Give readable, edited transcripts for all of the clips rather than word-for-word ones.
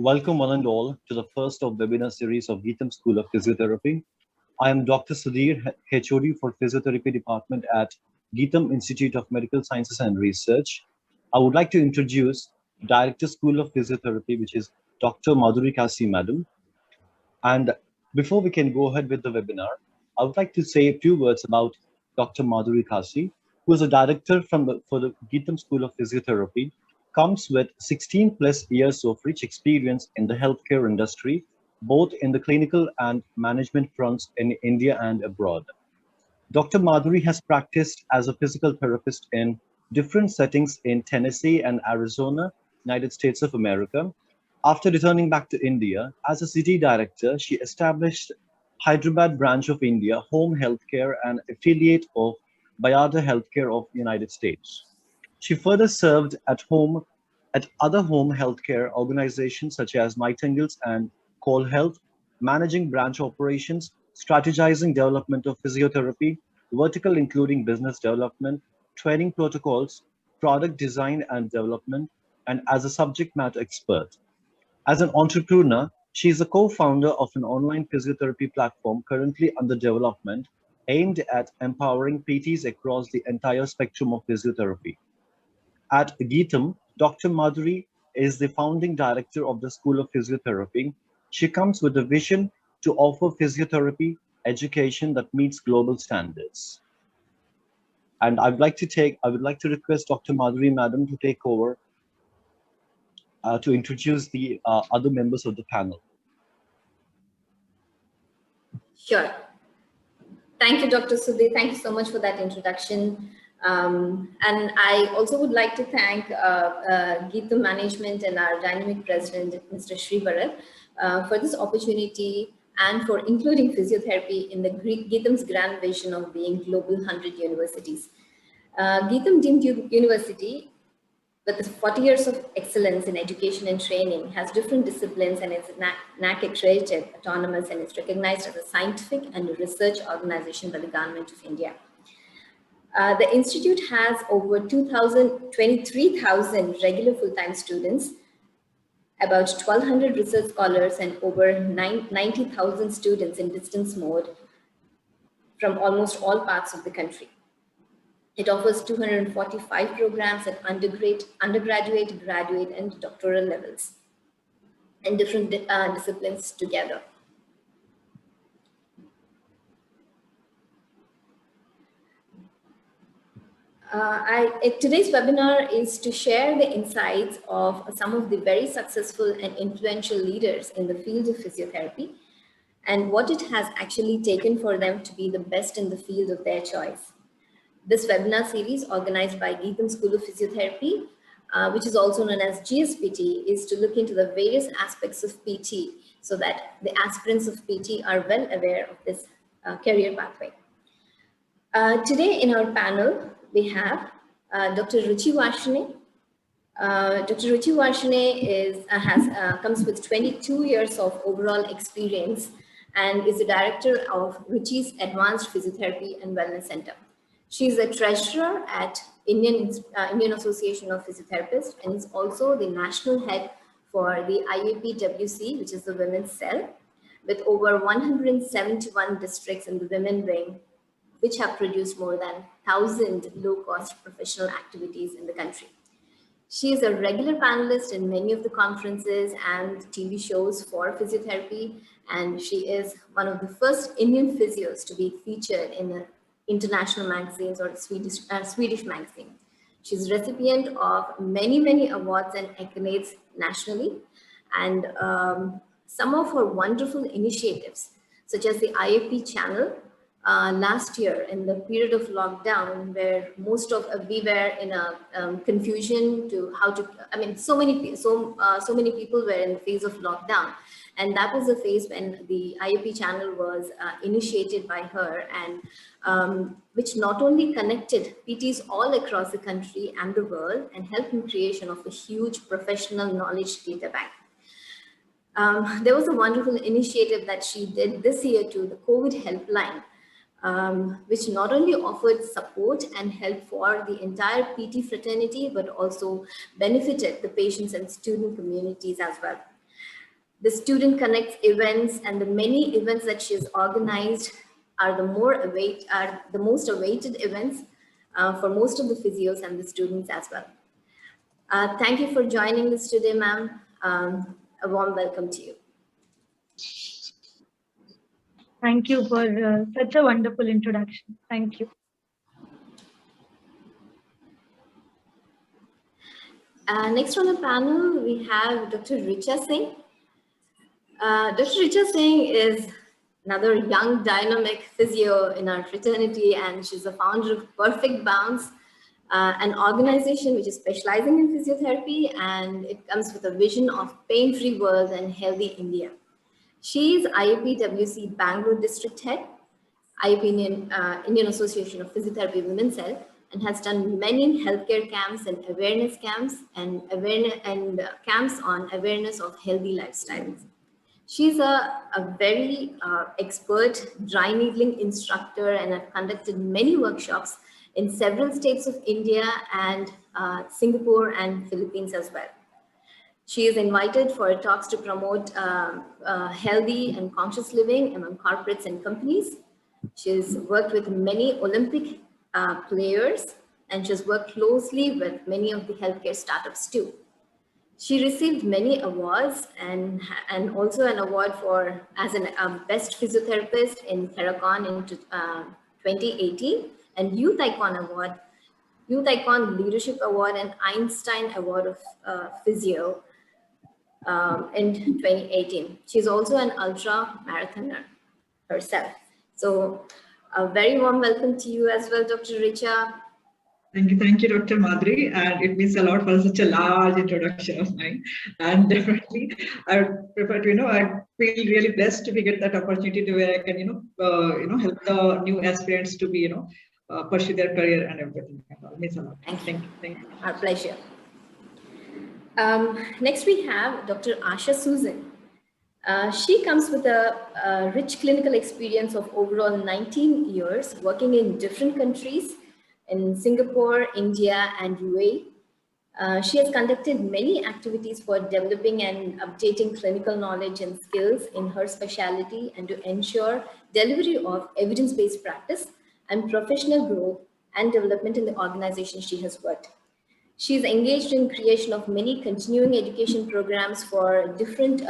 Welcome one and all to the first of webinar series of Geetham School of Physiotherapy. I am Dr. Sudhir, HOD for Physiotherapy Department at Geetham Institute of Medical Sciences and Research. I would like to introduce Director School of Physiotherapy, which is Dr. Madhuri Singh, Madam. And before we can go ahead with the webinar, I would like to say a few words about Dr. Madhuri Singh, who is a director for the Geetham School of Physiotherapy, comes with 16 plus years of rich experience in the healthcare industry, both in the clinical and management fronts in India and abroad. Dr. Madhuri has practiced as a physical therapist in different settings in Tennessee and Arizona, United States of America. After returning back to India, as a city director, she established Hyderabad branch of India Home Healthcare, an affiliate of Bayada Healthcare of United States. She further served at other home healthcare organizations such as Nightingales and Call Health, managing branch operations, strategizing development of physiotherapy, vertical including business development, training protocols, product design and development, and as a subject matter expert. As an entrepreneur, she is a co-founder of an online physiotherapy platform currently under development aimed at empowering PTs across the entire spectrum of physiotherapy. At Geetham, Dr. Madhuri is the founding director of the School of Physiotherapy. She comes with a vision to offer physiotherapy education that meets global standards. And I would like to request Dr. Madhuri Madam to take over to introduce the other members of the panel. Sure. Thank you, Dr. Sudhir. Thank you so much for that introduction. And I also would like to thank Geetham Management and our dynamic president, Mr. Srivaran, for this opportunity and for including physiotherapy in the Geetham's grand vision of being global 100 universities. Geetham deemed university, with 40 years of excellence in education and training, has different disciplines and is NAC accredited, autonomous, and is recognized as a scientific and research organization by the Government of India. The institute has over 23,000 regular full-time students, about 1,200 research scholars, and over 90,000 students in distance mode from almost all parts of the country. It offers 245 programs at undergraduate, graduate, and doctoral levels, and different disciplines together. Today's webinar is to share the insights of some of the very successful and influential leaders in the field of physiotherapy and what it has actually taken for them to be the best in the field of their choice. This webinar series, organized by Geetham School of Physiotherapy, which is also known as GSPT, is to look into the various aspects of PT so that the aspirants of PT are well aware of this career pathway. Today in our panel, we have Dr. Ruchi Varshney. Dr. Ruchi Varshney comes with 22 years of overall experience and is the director of Ruchi's Advanced Physiotherapy and Wellness Center. She is a treasurer at Indian Association of Physiotherapists and is also the national head for the IAPWC, which is the women's cell, with over 171 districts in the women wing, which have produced more than 1,000 low-cost professional activities in the country. She is a regular panelist in many of the conferences and TV shows for physiotherapy, and she is one of the first Indian physios to be featured in international magazines or Swedish magazine. She's recipient of many awards and accolades nationally, and some of her wonderful initiatives, such as the IAP channel, last year in the period of lockdown, where most of we were in a confusion to how to, so many people were in the phase of lockdown, and that was the phase when the IAP channel was initiated by her, and which not only connected PTs all across the country and the world and helped in creation of a huge professional knowledge data bank. There was a wonderful initiative that she did this year to the COVID helpline, which not only offered support and help for the entire PT fraternity, but also benefited the patients and student communities as well. The Student Connects events and the many events that she has organized are the most awaited events for most of the physios and the students as well. Thank you for joining us today, ma'am. A warm welcome to you. Thank you for such a wonderful introduction. Thank you. Next on the panel, we have Dr. Ruchi Singh. Dr. Ruchi Singh is another young, dynamic physio in our fraternity, and she's the founder of Perfect Bounce, an organization which is specializing in physiotherapy, and it comes with a vision of pain-free world and healthy India. She is IAPWC Bangalore District Head, IAP Indian Association of Physiotherapy Women's Health, and has done many healthcare camps and awareness camps and camps on awareness of healthy lifestyles. She's a very expert dry needling instructor and have conducted many workshops in several states of India and Singapore and Philippines as well. She is invited for talks to promote healthy and conscious living among corporates and companies. She's worked with many Olympic players, and she's worked closely with many of the healthcare startups too. She received many awards and also an award for as a best physiotherapist in Theracon in 2018 and Youth Icon Leadership Award and Einstein Award of Physio in 2018. She's also an ultra marathoner herself. So a very warm welcome to you as well, Dr. Richa. Thank you, Dr. Madhuri, and it means a lot for such a large introduction of mine. And definitely, I would prefer to, I feel really blessed to get that opportunity to where I can, help the new aspirants to be, pursue their career and everything. It means a lot. Thank you. Our pleasure. Next, we have Dr. Asha Singh. She comes with a rich clinical experience of overall 19 years working in different countries in Singapore, India, and UAE. She has conducted many activities for developing and updating clinical knowledge and skills in her specialty and to ensure delivery of evidence-based practice and professional growth and development in the organization she has worked. She is engaged in creation of many continuing education programs for different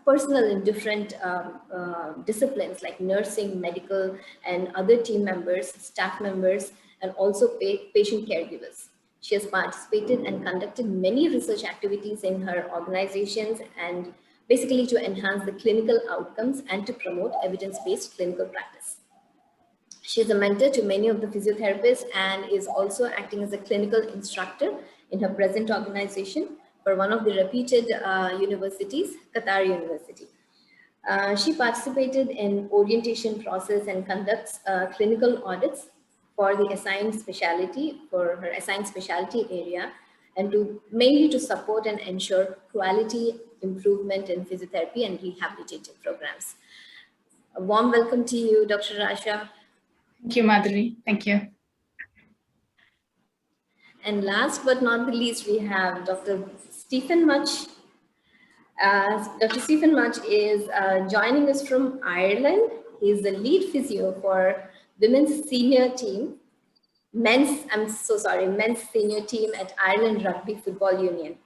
personal and different disciplines like nursing, medical, and other team members, staff members, and also patient caregivers. She has participated and conducted many research activities in her organizations and basically to enhance the clinical outcomes and to promote evidence-based clinical practice. She is a mentor to many of the physiotherapists and is also acting as a clinical instructor in her present organization for one of the reputed universities, Qatar University. She participated in orientation process and conducts clinical audits for the assigned specialty, for her assigned specialty area, and mainly to support and ensure quality improvement in physiotherapy and rehabilitative programs. A warm welcome to you, Dr. Asha. Thank you, Madhuri. Thank you. And last but not the least, we have Dr. Stephen Much. Dr. Stephen Much is joining us from Ireland. He's the lead physio for women's senior team, men's senior team at Ireland Rugby Football Union.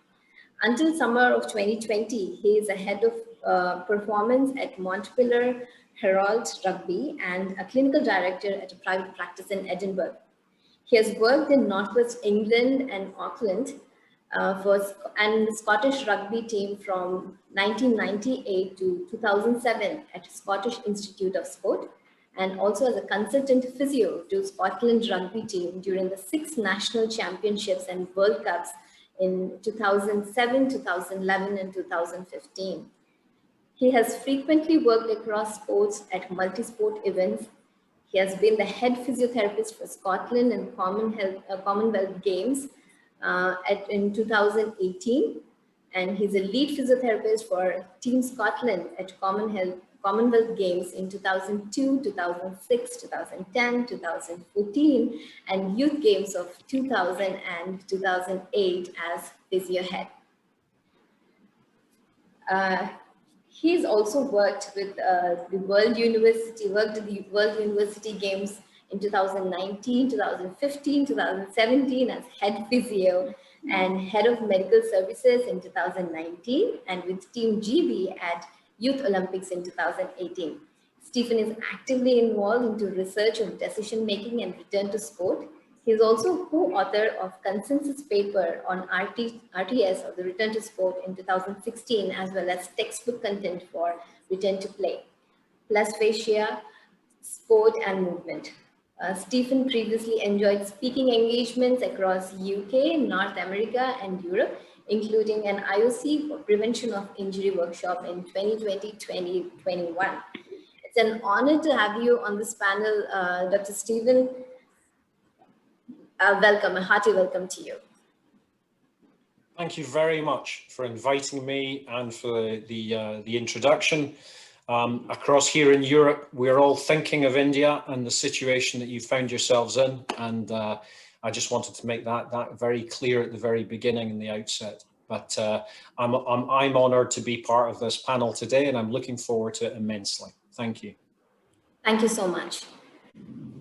Until summer of 2020, he is a head of performance at Montpellier Herald Rugby and a clinical director at a private practice in Edinburgh. He has worked in Northwest England and Auckland and the Scottish rugby team from 1998 to 2007 at Scottish Institute of Sport, and also as a consultant physio to Scotland rugby team during the 6 national championships and World Cups in 2007, 2011, and 2015. He has frequently worked across sports at multi-sport events. He has been the head physiotherapist for Scotland and Commonwealth Games in 2018. And he's a lead physiotherapist for Team Scotland at Commonwealth Games in 2002, 2006, 2010, 2014, and Youth Games of 2000 and 2008 as physio head. He's also worked with the World University Games in 2019, 2015, 2017 as head physio and head of medical services in 2019, and with Team GB at Youth Olympics in 2018. Stephen is actively involved into research of decision making and return to sport. He is also co-author of consensus paper on RTS, or the return to sport, in 2016, as well as textbook content for return to play, plus fascia, sport and movement. Stephen previously enjoyed speaking engagements across UK, North America, and Europe, including an IOC for prevention of injury workshop in 2020-2021. It's an honor to have you on this panel, Dr. Stephen. Welcome, a hearty welcome to you. Thank you very much for inviting me and for the introduction. Across here in Europe, we're all thinking of India and the situation that you found yourselves in, and I just wanted to make that very clear at the very beginning and the outset. But I'm honoured to be part of this panel today, and I'm looking forward to it immensely. Thank you. Thank you so much.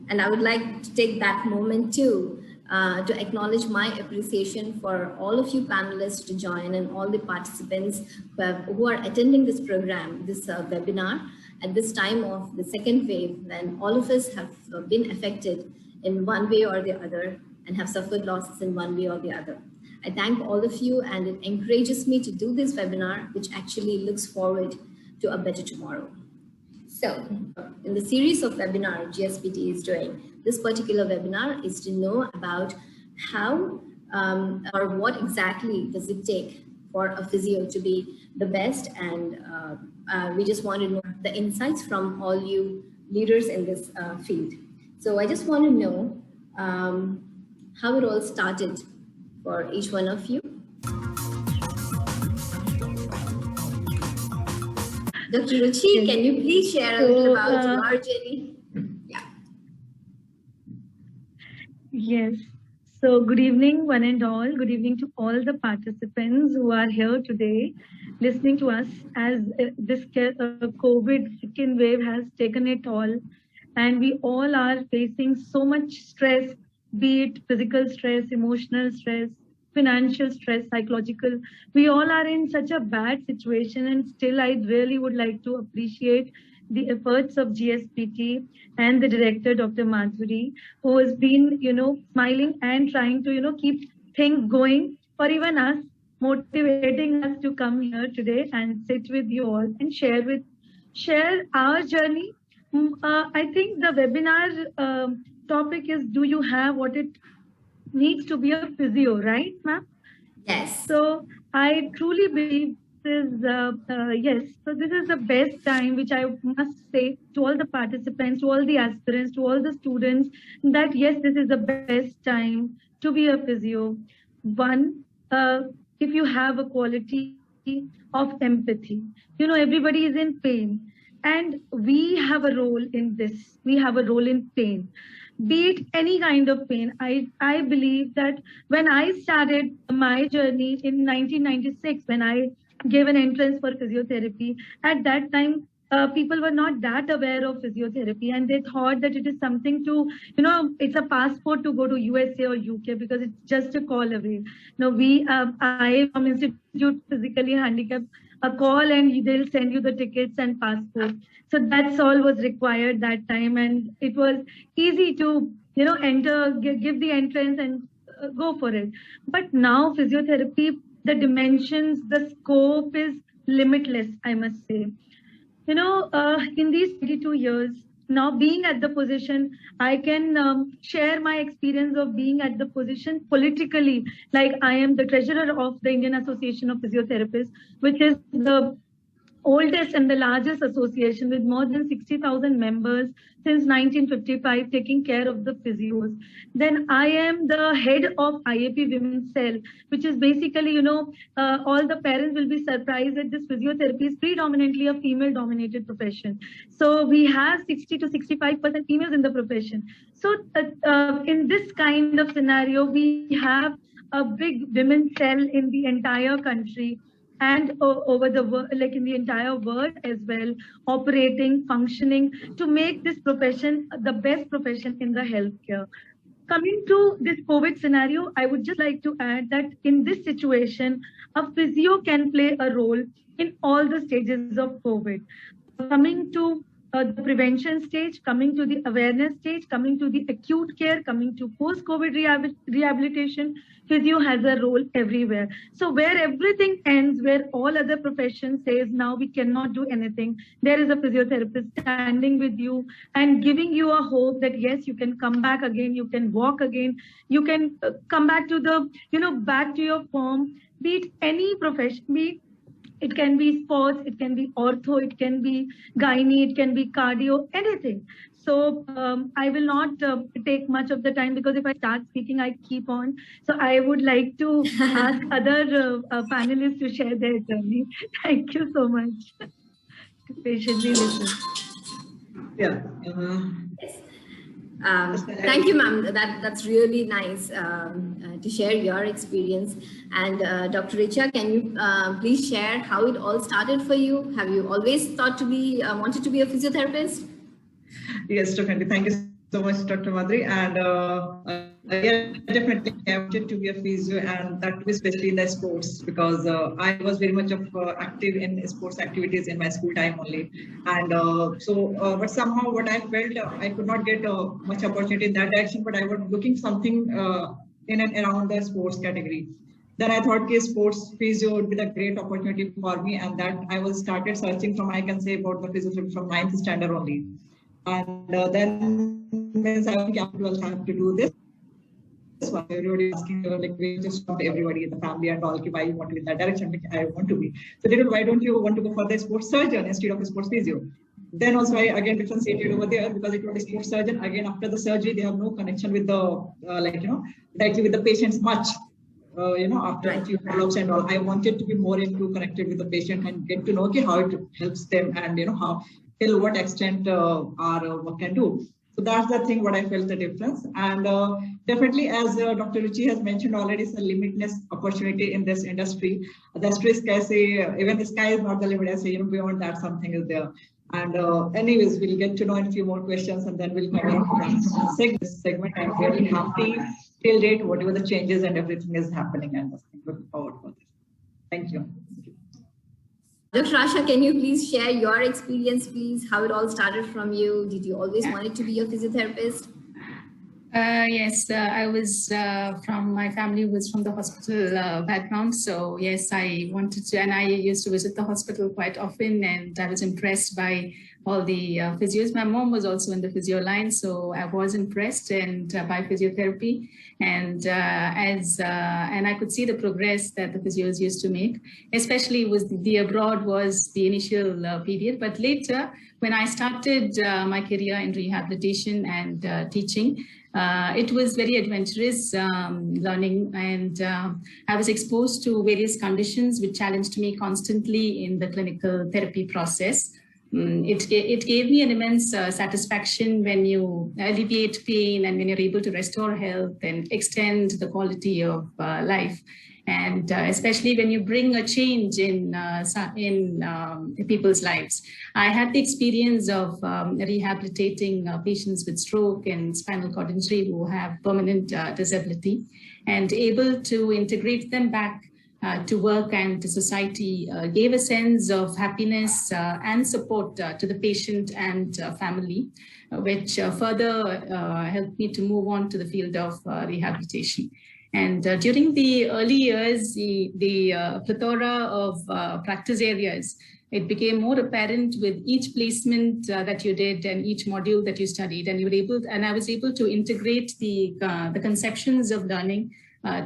And I would like to take that moment too to acknowledge my appreciation for all of you panelists to join and all the participants who are attending this program, this webinar, at this time of the second wave, when all of us have been affected in one way or the other and have suffered losses in one way or the other. I thank all of you, and it encourages me to do this webinar, which actually looks forward to a better tomorrow. So, in the series of webinar GSPT is doing, this particular webinar is to know about how or what exactly does it take for a physio to be the best, and we just want to know the insights from all you leaders in this field. So I just want to know how it all started for each one of you. Dr. Ruchi, can you please share a little about your journey? Yeah. Yes. So good evening, one and all. Good evening to all the participants who are here today listening to us as this COVID second wave has taken it all. And we all are facing so much stress, be it physical stress, emotional stress, financial stress, psychological. We all are in such a bad situation, and still I really would like to appreciate the efforts of GSPT and the director, Dr. Madhuri, who has been, smiling and trying to, keep things going for even us, motivating us to come here today and sit with you all and share our journey. I think the webinar topic is, do you have what it needs to be a physio, right, ma'am? Yes. So I truly believe this is, yes, so this is the best time, which I must say to all the participants, to all the aspirants, to all the students, that yes, this is the best time to be a physio. One, if you have a quality of empathy, everybody is in pain, and we have a role in this. We have a role in pain. Be it any kind of pain. I believe that when I started my journey in 1996, when I gave an entrance for physiotherapy, at that time, people were not that aware of physiotherapy, and they thought that it is something to, it's a passport to go to USA or UK because it's just a call away. No, I from Institute Physically Handicapped, a call and they'll send you the tickets and passport. So that's all was required that time, and it was easy to enter, give the entrance and go for it. But now physiotherapy, the dimensions, the scope is limitless, I must say. In these 22 years, now being at the position, I can share my experience of being at the position politically. Like, I am the treasurer of the Indian Association of Physiotherapists, which is the oldest and the largest association with more than 60,000 members since 1955, taking care of the physios. Then I am the head of IAP Women's Cell, which is basically, all the parents will be surprised that this physiotherapy is predominantly a female-dominated profession. So we have 60 to 65% females in the profession. So in this kind of scenario, we have a big women's cell in the entire country. and over the like in the entire world as well, operating, functioning to make this profession the best profession in the healthcare. Coming to this COVID scenario, I would just like to add that in this situation, a physio can play a role in all the stages of COVID. Coming to the prevention stage, coming to the awareness stage, coming to the acute care, coming to post-COVID rehabilitation, physio has a role everywhere. So where everything ends, where all other professions says now we cannot do anything, there is a physiotherapist standing with you and giving you a hope that yes, you can come back again, you can walk again, you can come back to the, back to your form, be it any profession, it can be sports, it can be ortho, it can be gynae, it can be cardio, anything. So I will not take much of the time because if I start speaking, I keep on. So I would like to ask other panelists to share their journey. Thank you so much. Patiently listen. Yeah. Thank you, ma'am. That's really nice to share your experience. And Dr. Richa, can you please share how it all started for you? Have you always thought to be, wanted to be a physiotherapist? Yes, definitely. Thank you so much, Dr. Madhuri. And yeah, definitely I wanted to be a physio, and that too especially in the sports, because I was very much of active in sports activities in my school time only. And but somehow what I felt, I could not get much opportunity in that direction, but I was looking something in and around the sports category. Then I thought sports physio would be the great opportunity for me, and that I was started searching from, I can say, about the physiotherapy from 9th standard only. And then means I will have to do this. Everybody asking, like, we just want everybody in the family and all, why you want to be in that direction, which I want to be. So they why don't you want to go for the sports surgeon instead of a sports physio? Then also I again differentiated over there, because it was a sports surgeon. Again, after the surgery, they have no connection with the, directly with the patients much. After a few follow-ups and all, I wanted to be more into connected with the patient and get to know how it helps them, and how till what extent our work can do. So that's the thing what I felt the difference. And definitely, as Dr. Ruchi has mentioned already, it's a limitless opportunity in this industry. The sky say, even the sky is not the limit. I say, beyond that something is there. And anyways, we'll get to know in a few more questions, and then we'll come on to this segment. I'm very happy till date, whatever the changes and everything is happening, and looking forward for this. Thank you. Dr. Asha, can you please share your experience, please? How it all started from you? Did you always wanted to be a physiotherapist? Yes, I was my family was from the hospital background. So yes, I wanted to, and I used to visit the hospital quite often, and I was impressed by all the physios. My mom was also in the physio line, so I was impressed by physiotherapy, and I could see the progress that the physios used to make, especially the abroad was the initial period. But later, when I started my career in rehabilitation and teaching, it was very adventurous learning, and I was exposed to various conditions which challenged me constantly in the clinical therapy process. It gave me an immense satisfaction when you alleviate pain and when you're able to restore health and extend the quality of life. And especially when you bring a change in people's lives. I had the experience of rehabilitating patients with stroke and spinal cord injury who have permanent disability, and able to integrate them back to work and to society gave a sense of happiness and support to the patient and family, which further helped me to move on to the field of rehabilitation. And during the early years, the plethora of practice areas, it became more apparent with each placement that you did and each module that you studied, and I was able to integrate the conceptions of learning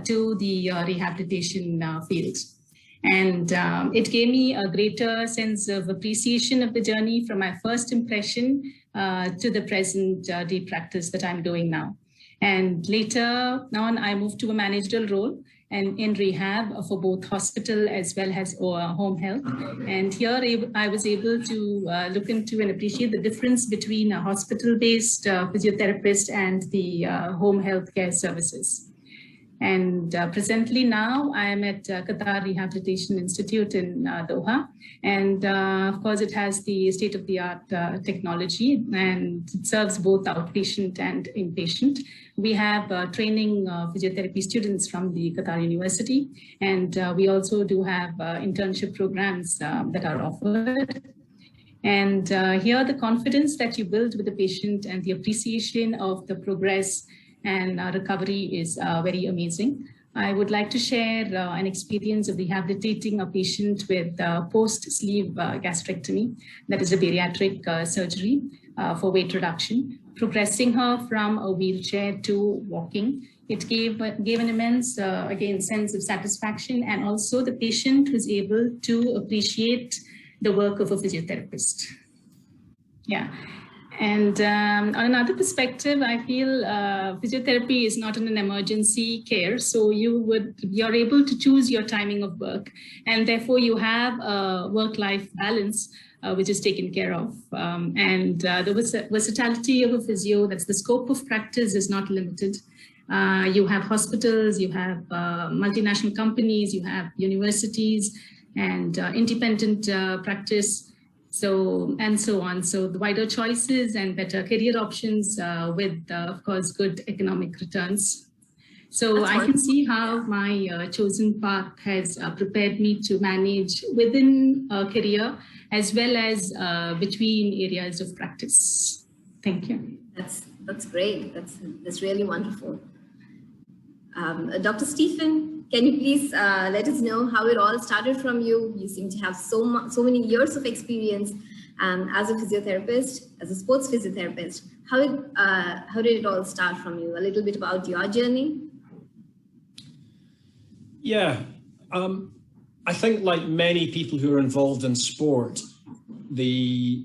to the rehabilitation fields. And it gave me a greater sense of appreciation of the journey from my first impression to the present day practice that I'm doing now. And later on, I moved to a managerial role and in rehab for both hospital as well as home health. And here I was able to look into and appreciate the difference between a hospital-based physiotherapist and the home health care services. And presently now I am at Qatar Rehabilitation Institute in Doha. And of course it has the state-of-the-art technology, and it serves both outpatient and inpatient. We have training physiotherapy students from the Qatar University, and we also do have internship programs that are offered. And here the confidence that you build with the patient and the appreciation of the progress and recovery is very amazing. I would like to share an experience of rehabilitating a patient with post-sleeve gastrectomy, that is a bariatric surgery for weight reduction, progressing her from a wheelchair to walking. It gave an immense, again, sense of satisfaction, and also the patient was able to appreciate the work of a physiotherapist. Yeah. And on another perspective, I feel physiotherapy is not an emergency care. So you're able to choose your timing of work, and therefore you have a work-life balance, which is taken care of. And the versatility of a physio, that's the scope of practice, is not limited. You have hospitals, you have multinational companies, you have universities, and independent practice. And so on. So the wider choices and better career options with, of course, good economic returns. So I can see how my chosen path has prepared me to manage within a career as well as between areas of practice. Thank you. That's great. That's really wonderful. Dr. Stephen, can you please let us know how it all started from you? You seem to have so many years of experience as a physiotherapist, as a sports physiotherapist. How did it all start from you? A little bit about your journey? Yeah, I think like many people who are involved in sport, the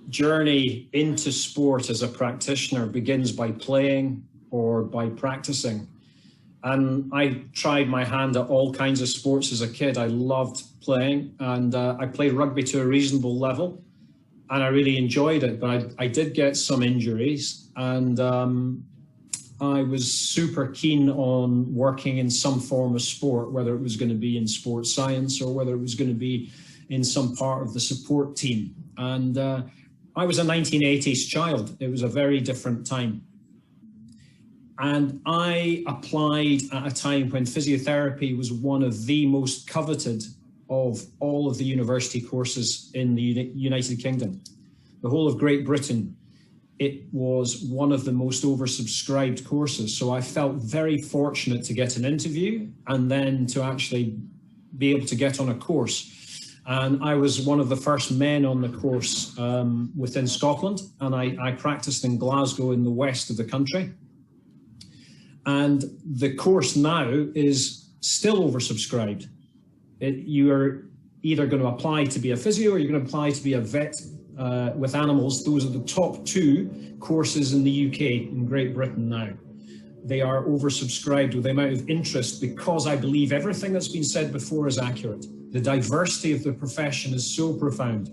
journey into sport as a practitioner begins by playing or by practicing. And I tried my hand at all kinds of sports as a kid. I loved playing, and I played rugby to a reasonable level, and I really enjoyed it. But I did get some injuries, and I was super keen on working in some form of sport, whether it was going to be in sports science or whether it was going to be in some part of the support team. And I was a 1980s child. It was a very different time. And I applied at a time when physiotherapy was one of the most coveted of all of the university courses in the United Kingdom. The whole of Great Britain, it was one of the most oversubscribed courses. So I felt very fortunate to get an interview and then to actually be able to get on a course. And I was one of the first men on the course within Scotland. And I practiced in Glasgow in the west of the country. And the course now is still oversubscribed. You are either going to apply to be a physio or you're going to apply to be a vet with animals. Those are the top two courses in the UK, in Great Britain now. They are oversubscribed with the amount of interest because I believe everything that's been said before is accurate. The diversity of the profession is so profound.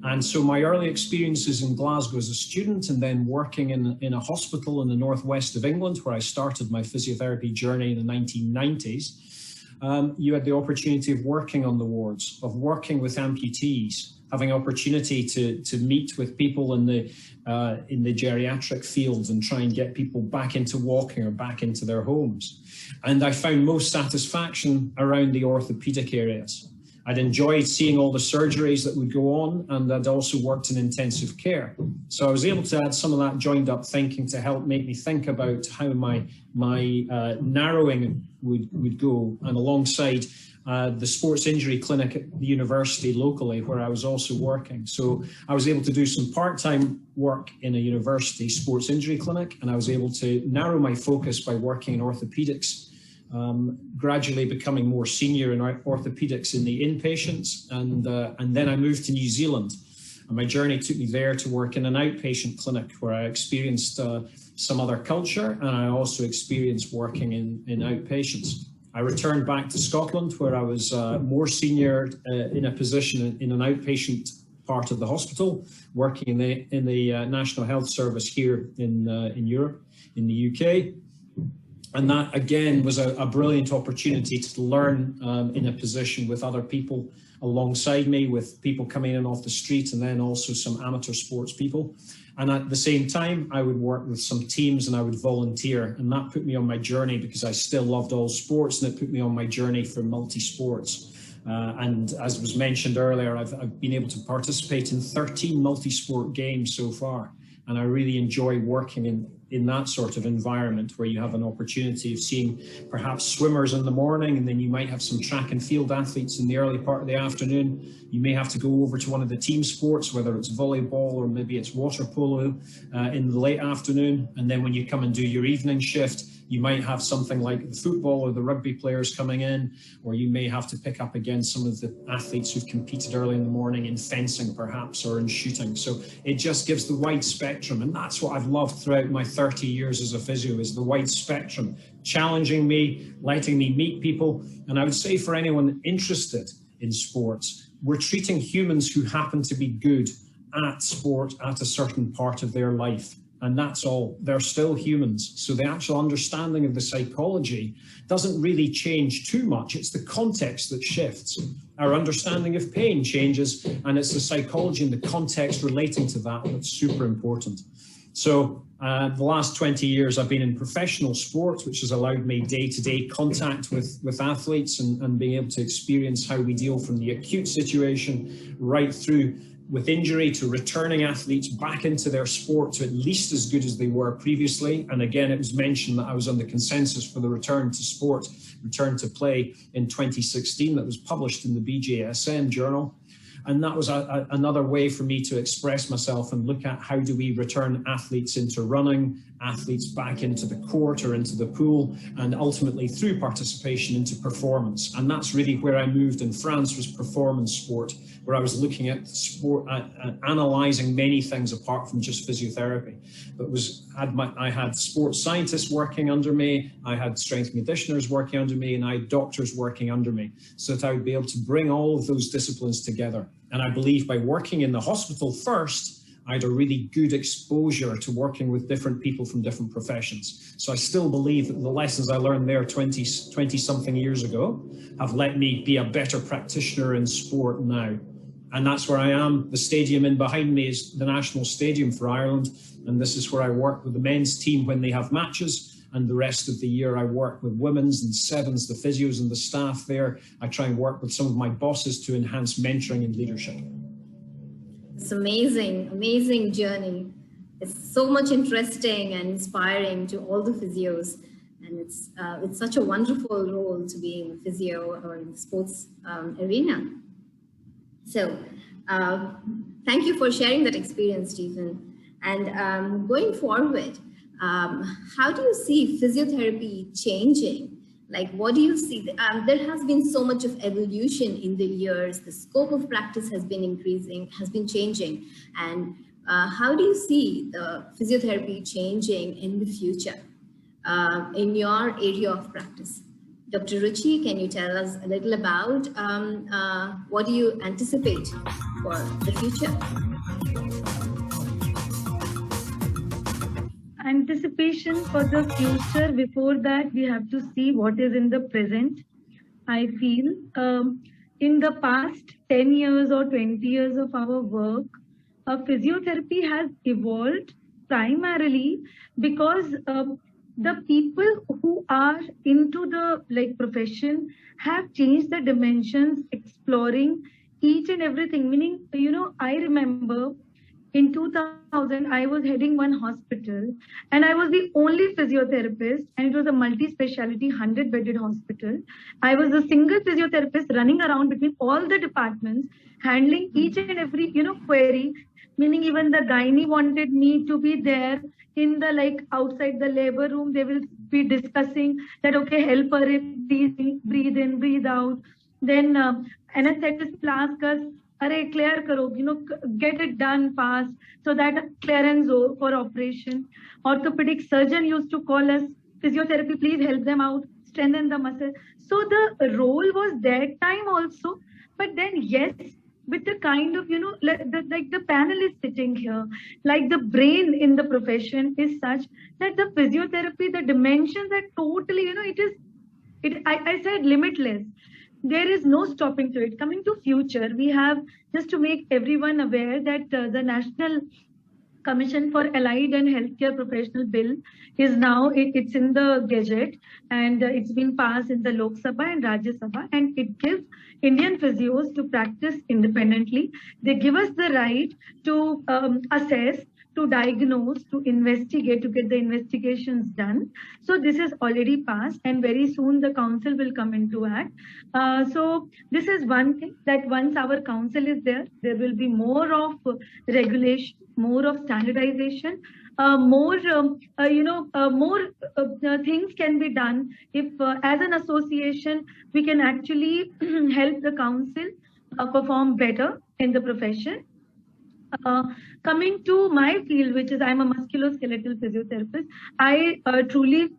And so my early experiences in Glasgow as a student and then working in a hospital in the northwest of England, where I started my physiotherapy journey in the 1990s, you had the opportunity of working on the wards, of working with amputees, having opportunity to meet with people in the geriatric fields and try and get people back into walking or back into their homes. And I found most satisfaction around the orthopedic areas. I'd enjoyed seeing all the surgeries that would go on, and I'd also worked in intensive care. So I was able to add some of that joined up thinking to help make me think about how my narrowing would go, and alongside the sports injury clinic at the university locally where I was also working. So I was able to do some part-time work in a university sports injury clinic, and I was able to narrow my focus by working in orthopedics, gradually becoming more senior in orthopedics in the inpatients, and then I moved to New Zealand, and my journey took me there to work in an outpatient clinic where I experienced some other culture, and I also experienced working in outpatients. I returned back to Scotland where I was more senior in a position in an outpatient part of the hospital, working in the National Health Service here in Europe, in the UK. And that, again, was a brilliant opportunity to learn in a position with other people alongside me, with people coming in off the street, and then also some amateur sports people. And at the same time, I would work with some teams and I would volunteer. And that put me on my journey, because I still loved all sports, and it put me on my journey for multi-sports. And as was mentioned earlier, I've been able to participate in 13 multi-sport games so far. And I really enjoy working in that sort of environment, where you have an opportunity of seeing perhaps swimmers in the morning, and then you might have some track and field athletes in the early part of the afternoon. You may have to go over to one of the team sports, whether it's volleyball or maybe it's water polo in the late afternoon. And then when you come and do your evening shift, you might have something like the football or the rugby players coming in, or you may have to pick up again some of the athletes who've competed early in the morning in fencing perhaps, or in shooting. So it just gives the wide spectrum, and that's what I've loved throughout my 30 years as a physio, is the wide spectrum, challenging me, letting me meet people. And I would say for anyone interested in sports, we're treating humans who happen to be good at sport at a certain part of their life. And that's all. They're still humans. So the actual understanding of the psychology doesn't really change too much. It's the context that shifts. Our understanding of pain changes, and it's the psychology and the context relating to that that's super important. So the last 20 years I've been in professional sports, which has allowed me day-to-day contact with athletes and being able to experience how we deal from the acute situation right through with injury to returning athletes back into their sport to at least as good as they were previously. And again, it was mentioned that I was on the consensus for the return to sport, return to play in 2016 that was published in the BJSM journal. And that was another way for me to express myself and look at how do we return athletes into running, athletes back into the court or into the pool, and ultimately through participation into performance. And that's really where I moved in France, was performance sport, where I was looking at sport, analysing many things apart from just physiotherapy. But I had sports scientists working under me, I had strength conditioners working under me, and I had doctors working under me, so that I would be able to bring all of those disciplines together. And I believe by working in the hospital first, I had a really good exposure to working with different people from different professions. So I still believe that the lessons I learned there 20-something years ago have let me be a better practitioner in sport now. And that's where I am. The stadium in behind me is the national stadium for Ireland. And this is where I work with the men's team when they have matches. And the rest of the year, I work with women's and sevens, the physios and the staff there. I try and work with some of my bosses to enhance mentoring and leadership. It's amazing, amazing journey. It's so much interesting and inspiring to all the physios. And it's such a wonderful role to be in the physio or in the sports arena. So thank you for sharing that experience, Stephen. And going forward, how do you see physiotherapy changing? Like, what do you see? There has been so much of evolution in the years. The scope of practice has been increasing, has been changing. And how do you see the physiotherapy changing in the future in your area of practice? Dr. Ruchi, can you tell us a little about what do you anticipate for the future? Anticipation for the future. Before that, we have to see what is in the present. I feel in the past 10 years or 20 years of our work, physiotherapy has evolved primarily because the people who are into the profession have changed the dimensions, exploring each and everything. Meaning, I remember in 2000, I was heading one hospital and I was the only physiotherapist, and it was a multi-speciality 100-bedded hospital. I was a single physiotherapist running around between all the departments, handling each and every, query, meaning even the gynae wanted me to be there in the, outside the labor room. They will be discussing that, okay, help her breathe in, breathe out. Then anesthetist will ask us, "Arey, clear karo, get it done fast," so that clearance for operation. Orthopedic surgeon used to call us, "Physiotherapy, please help them out, strengthen the muscle." So the role was that time also. But then, yes, with the kind of, like the panel is sitting here, like the brain in the profession is such that the physiotherapy, the dimensions are totally, I said limitless. There is no stopping to it. Coming to future, we have, just to make everyone aware, that the National Commission for Allied and Healthcare Professional Bill is now, it's in the Gazette, and it's been passed in the Lok Sabha and Rajya Sabha, and it gives Indian physios to practice independently. They give us the right to assess, to diagnose, to investigate, to get the investigations done. So this is already passed, and very soon the council will come into act. So this is one thing, that once our council is there, there will be more of regulation, more of standardization, more things can be done if as an association we can actually help the council perform better in the profession. Coming to my field, which is, I'm a musculoskeletal physiotherapist, I truly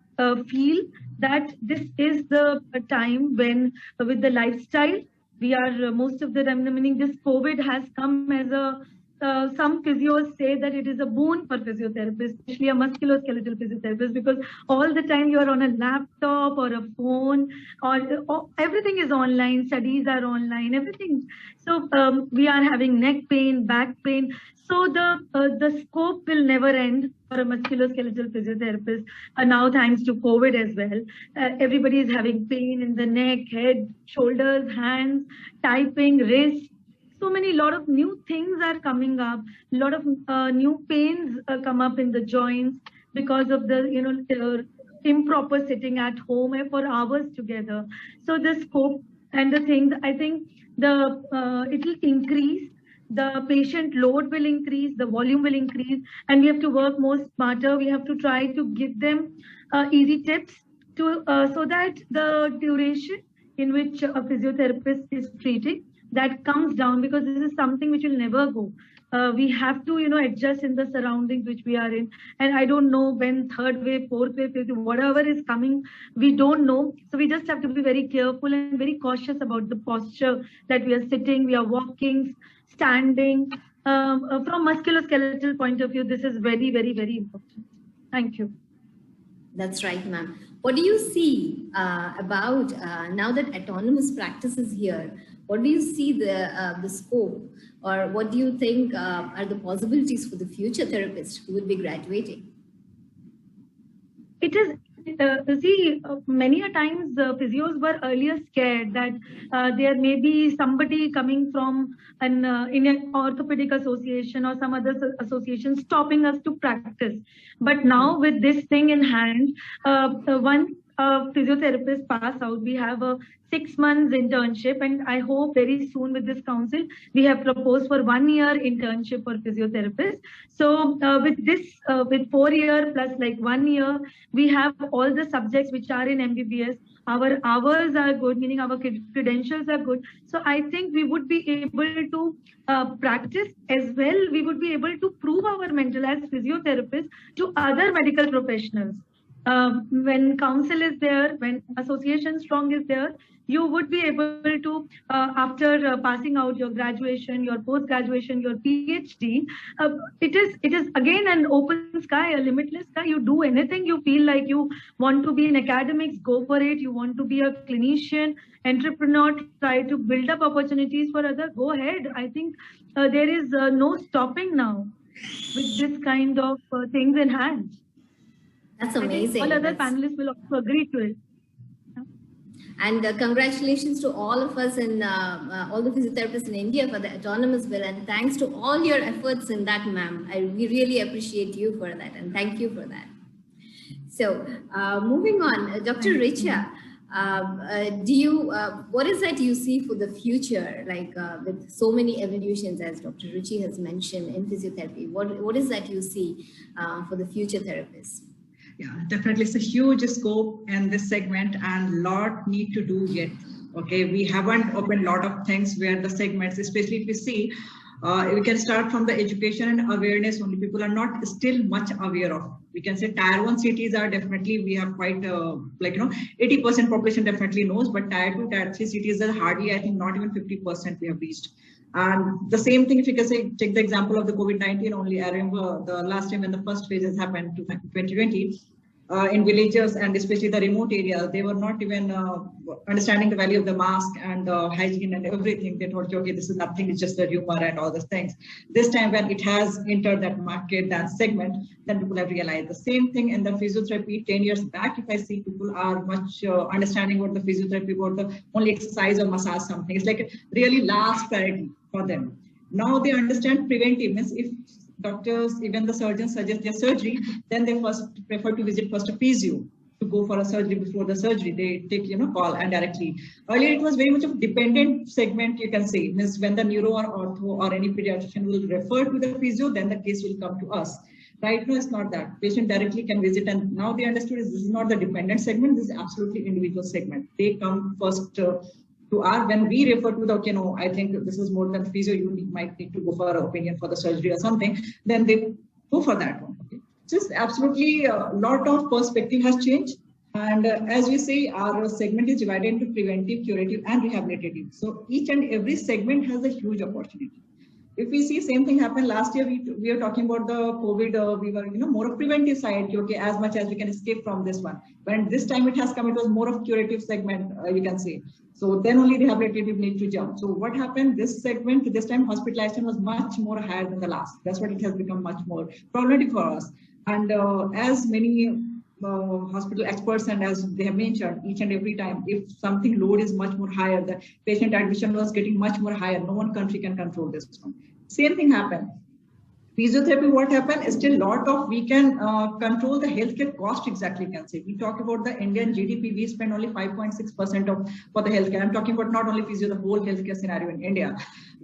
feel that this is the time when, with the lifestyle, we are most of the time, meaning this COVID has come as a, some physios say that it is a boon for physiotherapists, especially a musculoskeletal physiotherapist, because all the time you are on a laptop or a phone, or everything is online, studies are online, everything. So we are having neck pain, back pain. So the scope will never end for a musculoskeletal physiotherapist. Now, thanks to COVID as well, everybody is having pain in the neck, head, shoulders, hands, typing, wrist. So many, lot of new things are coming up. A lot of new pains come up in the joints because of the improper sitting at home for hours together. So the scope and the things, I think it will increase. The patient load will increase, the volume will increase, and we have to work more smarter. We have to try to give them easy tips to so that the duration in which a physiotherapist is treating, that comes down, because this is something which will never go. We have to, adjust in the surroundings which we are in. And I don't know when third wave, fourth wave, fifth wave, whatever is coming, we don't know. So we just have to be very careful and very cautious about the posture that we are sitting, we are walking, standing. From musculoskeletal point of view, this is very, very, very important. Thank you. That's right, ma'am. What do you see about now that autonomous practice is here? What do you see the scope, or what do you think are the possibilities for the future therapists who will be graduating? It is, many a times physios were earlier scared that there may be somebody coming from an Indian Orthopedic Association or some other association stopping us to practice. But now with this thing in hand, once physiotherapists pass out, we have a 6 months internship, and I hope very soon with this council, we have proposed for 1 year internship for physiotherapists. So with this, with 4 year plus like 1 year, we have all the subjects which are in MBBS. Our hours are good, meaning our credentials are good. So I think we would be able to practice as well. We would be able to prove our mental as physiotherapists to other medical professionals. When council is there, when association strong is there, you would be able to, after passing out your graduation, your post-graduation, your PhD, it is again an open sky, a limitless sky. You do anything you feel like you want to be in academics, go for it. You want to be a clinician, entrepreneur, try to build up opportunities for others, go ahead. I think there is no stopping now with this kind of things in hand. That's amazing. All other panelists will also agree to it. And congratulations to all of us and all the physiotherapists in India for the autonomous bill. And thanks to all your efforts in that, ma'am. We really appreciate you for that. And thank you for that. So moving on, Dr. Richa, what is that you see for the future, like with so many evolutions, as Dr. Ruchi has mentioned in physiotherapy? What is that you see for the future therapists? Yeah, definitely. It's a huge scope in this segment and lot need to do yet. Okay, we haven't opened a lot of things where the segments, especially if we see, we can start from the education and awareness only. People are not still much aware of. We can say tier 1 cities are definitely, we have quite 80% population definitely knows, but tier 2, tier 3 cities are hardly, I think not even 50% we have reached. And the same thing, if you can say, take the example of the COVID-19 only. I remember the last time when the first phases happened, 2020, in villages and especially the remote areas, they were not even understanding the value of the mask and hygiene and everything. They thought, okay, this is nothing, it's just a rumor and all those things. This time when it has entered that market, that segment, then people have realized the same thing in the physiotherapy. 10 years back, if I see, people are much understanding what the physiotherapy, what the only exercise or massage something. It's like a really last priority for them. Now they understand preventive means if doctors, even the surgeons suggest their surgery, then they first prefer to visit first a physio to go for a surgery before the surgery. They take, call and directly. Earlier, it was very much of a dependent segment, you can say. Means when the neuro or ortho or any pediatrician will refer to the physio, then the case will come to us. Right now, it's not that. Patient directly can visit, and now they understood this is not the dependent segment, this is absolutely individual segment. They come first to our, when we refer to the, okay, no, I think this is more than physio, you might need to go for an opinion for the surgery or something, then they go for that one. Okay? Just absolutely a lot of perspective has changed. And as we say, our segment is divided into preventive, curative, and rehabilitative. So each and every segment has a huge opportunity. If we see same thing happened last year, we are talking about the COVID, we were more of preventive side, okay, as much as we can escape from this one. When this time it has come, it was more of curative segment, you can say. So then only rehabilitative need to jump. So what happened, this segment, this time hospitalization was much more higher than the last. That's what it has become much more problematic for us. And as many hospital experts and as they have mentioned, each and every time, if something load is much more higher, the patient admission was getting much more higher. No one country can control this one. Same thing happened. Physiotherapy, what happened is still lot of, we can control the healthcare cost exactly, can say. We talk about the Indian GDP, we spend only 5.6% for the healthcare. I'm talking about not only physio, the whole healthcare scenario in India,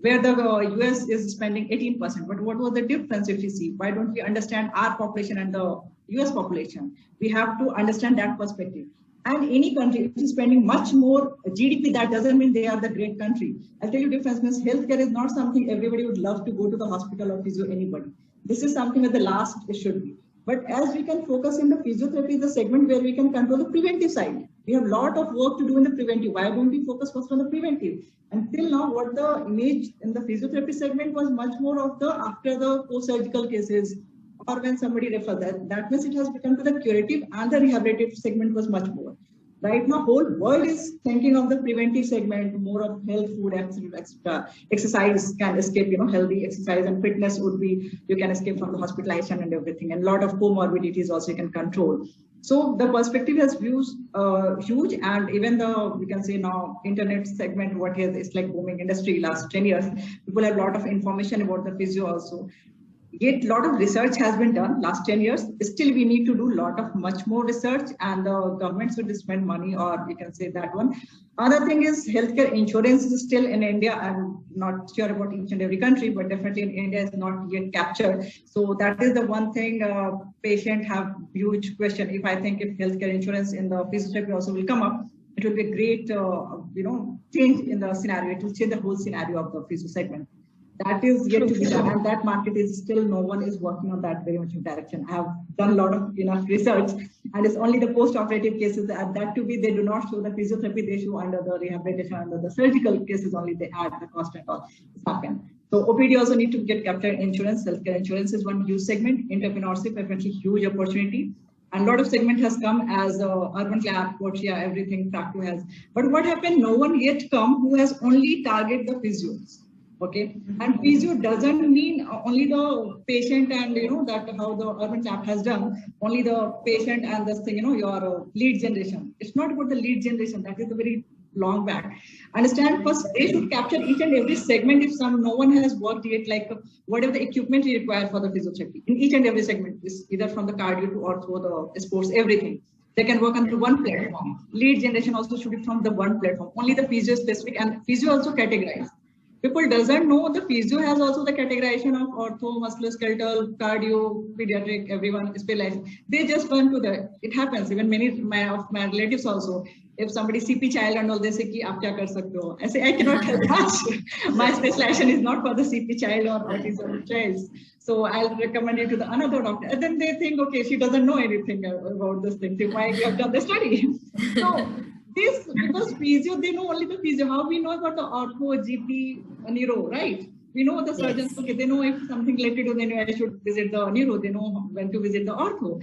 where the US is spending 18%. But what was the difference if you see? Why don't we understand our population and the US population? We have to understand that perspective. And any country which is spending much more GDP, that doesn't mean they are the great country. I'll tell you difference means healthcare is not something everybody would love to go to the hospital or physio, anybody. This is something at the last it should be. But as we can focus in the physiotherapy, the segment where we can control the preventive side. We have a lot of work to do in the preventive. Why don't we focus first on the preventive? Until now, what the image in the physiotherapy segment was much more of the after the post-surgical cases, or when somebody refers that means it has become to the curative and the rehabilitative segment was much more. Right now, whole world is thinking of the preventive segment, more of health, food, etc. Exercise can escape, healthy exercise and fitness would be, you can escape from the hospitalization and everything. And a lot of comorbidities also you can control. So the perspective has views huge, and even the, we can say now, internet segment, what is, it's like booming industry last 10 years. People have a lot of information about the physio also. Yet a lot of research has been done last 10 years. Still, we need to do a lot of much more research, and the government should spend money, or we can say that one. Other thing is healthcare insurance is still in India. I'm not sure about each and every country, but definitely in India is not yet captured. So that is the one thing patient have huge question. If I think if healthcare insurance in the physiotherapy also will come up, it will be a great, change in the scenario. It will change the whole scenario of the physio segment. That is yet to be done, and that market is still, no one is working on that very much in direction. I have done a lot of enough research, and it's only the post-operative cases that to be, they do not show the physiotherapy, they show under the rehabilitation, under the surgical cases only they add the cost and all. It's happened. So OPD also need to get captured insurance. Healthcare insurance is one huge segment. Entrepreneurship, definitely huge opportunity. And a lot of segment has come as urban lab, Portia, everything, Practo has. But what happened? No one yet come who has only target the physios. Okay, and physio doesn't mean only the patient and that how the urban lab has done, only the patient and this thing, your lead generation. It's not about the lead generation. That is a very long back. Understand, first they should capture each and every segment. If no one has worked yet, like whatever the equipment you require for the physiotherapy in each and every segment, is either from the cardio to ortho, the sports, everything. They can work on the one platform. Lead generation also should be from the one platform. Only the physio specific, and physio also categorized. People doesn't know the physio has also the categorization of ortho, musculoskeletal, cardio, pediatric, everyone specialized. They just run to the, it happens, even many of my relatives also, if somebody CP child and all, they say, ki, aap kya kar sakte ho? I say, I cannot help that. My specialization is not for the CP child or autism child. So I'll recommend you to the another doctor. And then they think, okay, she doesn't know anything about this thing. So why you have done the study? So this, because physio, they know only the physio. How we know about the ortho, GP, neuro, right? We know the surgeons, Yes. okay, they know if something related to, they know I should visit the neuro, they know when to visit the ortho,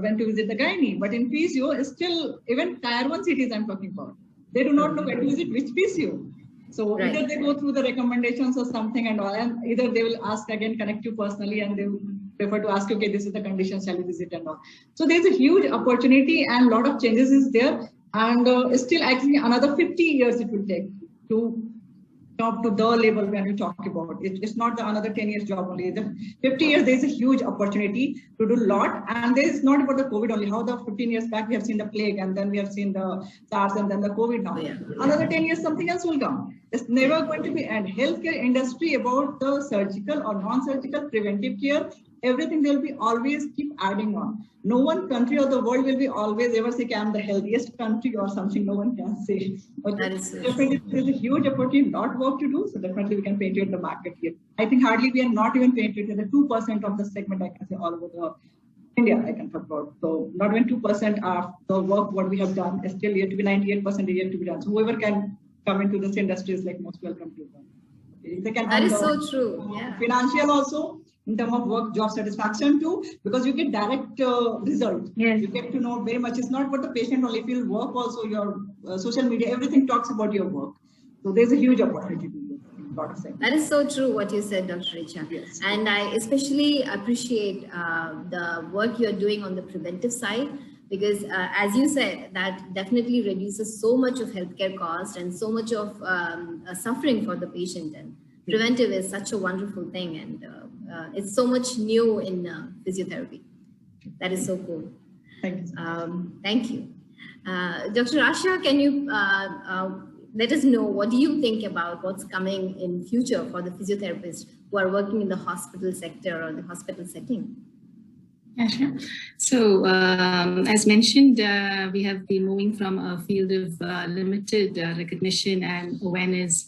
when to visit the gynae. But in physio, still, even tier 1 cities I'm talking about, they do not know when to visit which physio. So Right. either they go through the recommendations or something and all, and either they will ask again, connect you personally, and they will prefer to ask you, okay, this is the condition, shall you visit and all. So there's a huge opportunity and a lot of changes is there. And still, I think another 50 years it will take to top to the level when we talk about it. It's not the another 10 years job only. The 50 years, there's a huge opportunity to do a lot. And there's not about the COVID only. How the 15 years back, we have seen the plague, and then we have seen the SARS, and then the COVID now. Yeah. Another 10 years, something else will come. It's never going to be end. Healthcare industry about the surgical or non-surgical preventive care, everything they'll be always keep adding on. No one country of the world will be always ever say, I'm the healthiest country or something. No one can say. But That is so definitely there's a huge opportunity, lot work to do. So definitely we can penetrate the market here. I think hardly we are not even penetrated the 2% of the segment, I can say, all over the India, I can talk about. So not even 2% of the work what we have done is still yet to be 98% yet to be done. So whoever can come into this industry is like most welcome to them. They can That is so true. Yeah. Financial also, in terms of work, job satisfaction too, because you get direct result. Yes. You get to know very much. It's not what the patient only. If you work also, your social media, everything talks about your work. So there's a huge opportunity to do in a lot of segments. That is so true what you said, Dr. Richa. Yes. And I especially appreciate the work you're doing on the preventive side, because as you said, that definitely reduces so much of healthcare cost and so much of suffering for the patient. And preventive is such a wonderful thing, and it's so much new in physiotherapy. That is so cool. Thank you. Thank you. Dr. Asha, can you let us know, what do you think about what's coming in future for the physiotherapists who are working in the hospital sector or the hospital setting? Yeah, sure. So, as mentioned, we have been moving from a field of limited recognition and awareness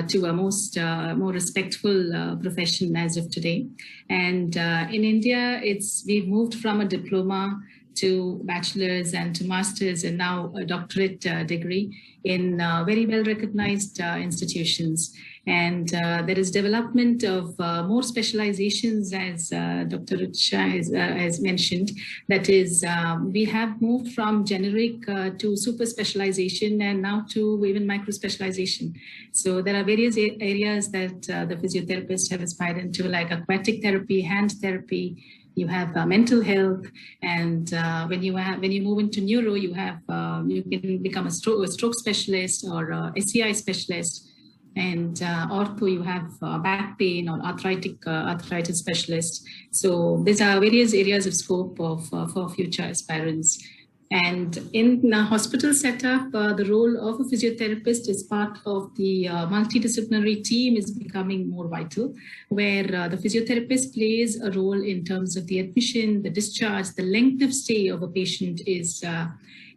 to a more respectful profession as of today. And in India, we've moved from a diploma to bachelor's and to master's, and now a doctorate degree in very well recognized institutions. And there is development of more specializations, as Dr. Ruchi has mentioned. That is, we have moved from generic to super specialization, and now to even micro specialization. So there are various areas that the physiotherapists have aspired into, like aquatic therapy, hand therapy. You have mental health, and when you move into neuro, you can become a stroke specialist or a SCI specialist. And ortho, you have back pain or arthritis specialist. So these are various areas of scope for future aspirants. And in the hospital setup, the role of a physiotherapist as part of the multidisciplinary team is becoming more vital, where the physiotherapist plays a role in terms of the admission, the discharge, the length of stay of a patient is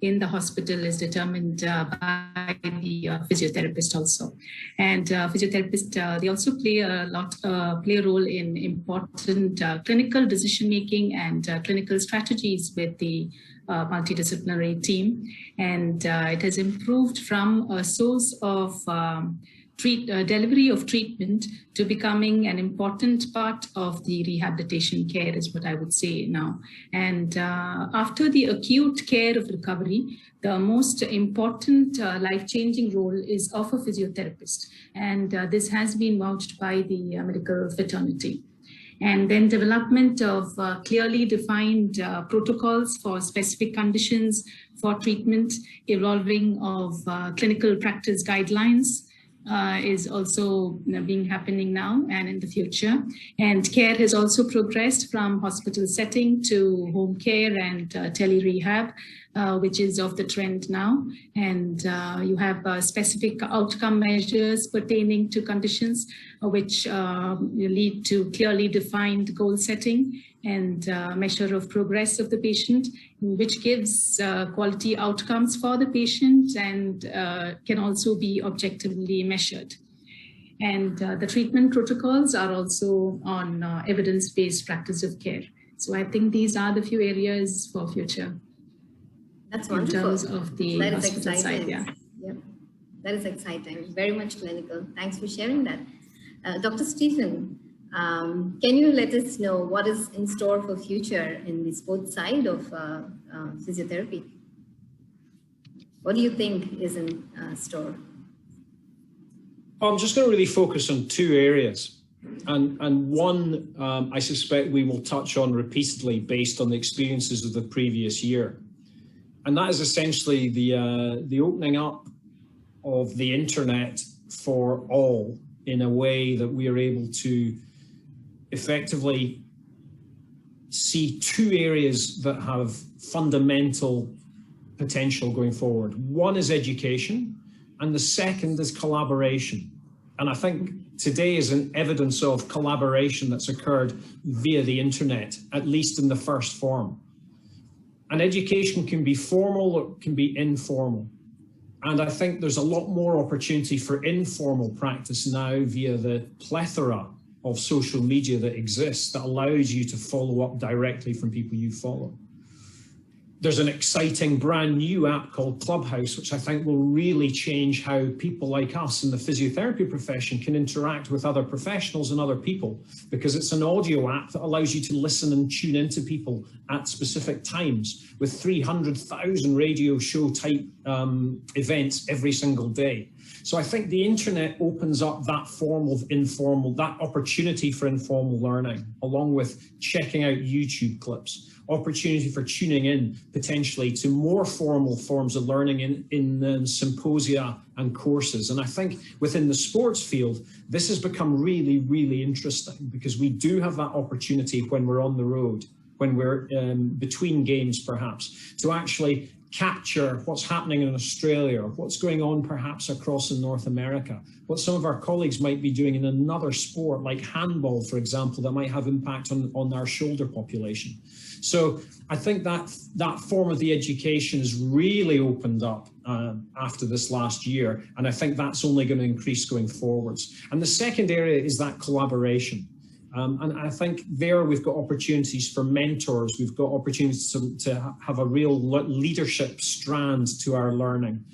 in the hospital is determined by the physiotherapist also. And physiotherapists, they also play a role in important clinical decision making and clinical strategies with the multidisciplinary team. And it has improved from a source of delivery of treatment to becoming an important part of the rehabilitation care, is what I would say now. And after the acute care of recovery, the most important life-changing role is of a physiotherapist. And this has been vouched by the medical fraternity. And then development of clearly defined protocols for specific conditions for treatment, evolving of clinical practice guidelines, is also happening now and in the future. And care has also progressed from hospital setting to home care and tele-rehab, which is of the trend now. And you have specific outcome measures pertaining to conditions which lead to clearly defined goal setting and measure of progress of the patient, which gives quality outcomes for the patient and can also be objectively measured. And the treatment protocols are also on evidence-based practice of care. So I think these are the few areas for future. That's in wonderful. terms of the That is hospital exciting. side. Yeah. Yep. That is exciting. Very much clinical. Thanks for sharing that. Dr. Stephen, can you let us know what is in store for future in the sports side of physiotherapy? What do you think is in store? I'm just going to really focus on two areas. And one, I suspect we will touch on repeatedly based on the experiences of the previous year. And that is essentially the opening up of the internet for all in a way that we are able to effectively see two areas that have fundamental potential going forward. One is education, and the second is collaboration. And I think today is an evidence of collaboration that's occurred via the internet, at least in the first form. And education can be formal or it can be informal. And I think there's a lot more opportunity for informal practice now via the plethora of social media that exists that allows you to follow up directly from people you follow. There's an exciting brand new app called Clubhouse, which I think will really change how people like us in the physiotherapy profession can interact with other professionals and other people, because it's an audio app that allows you to listen and tune into people at specific times with 300,000 radio show type events every single day. So I think the internet opens up that form of informal, that opportunity for informal learning, along with checking out YouTube clips, opportunity for tuning in potentially to more formal forms of learning in symposia and courses. And I think within the sports field, this has become really, really interesting, because we do have that opportunity when we're on the road, when we're between games perhaps, to actually capture what's happening in Australia, or what's going on perhaps across in North America, what some of our colleagues might be doing in another sport like handball, for example, that might have impact on our shoulder population. So I think that form of the education has really opened up after this last year, and I think that's only going to increase going forwards. And the second area is that collaboration. And I think there we've got opportunities for mentors. We've got opportunities to have a real leadership strand to our learning.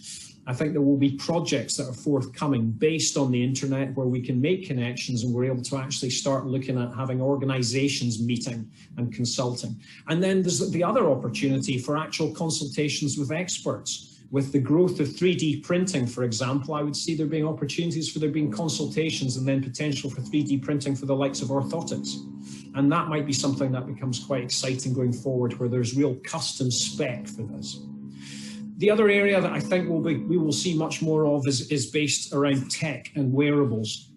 I think there will be projects that are forthcoming based on the internet where we can make connections, and we're able to actually start looking at having organizations meeting and consulting. And then there's the other opportunity for actual consultations with experts. With the growth of 3D printing, for example, I would see there being opportunities for there being consultations and then potential for 3D printing for the likes of orthotics. And that might be something that becomes quite exciting going forward, where there's real custom spec for this. The other area that I think we will see much more of is based around tech and wearables.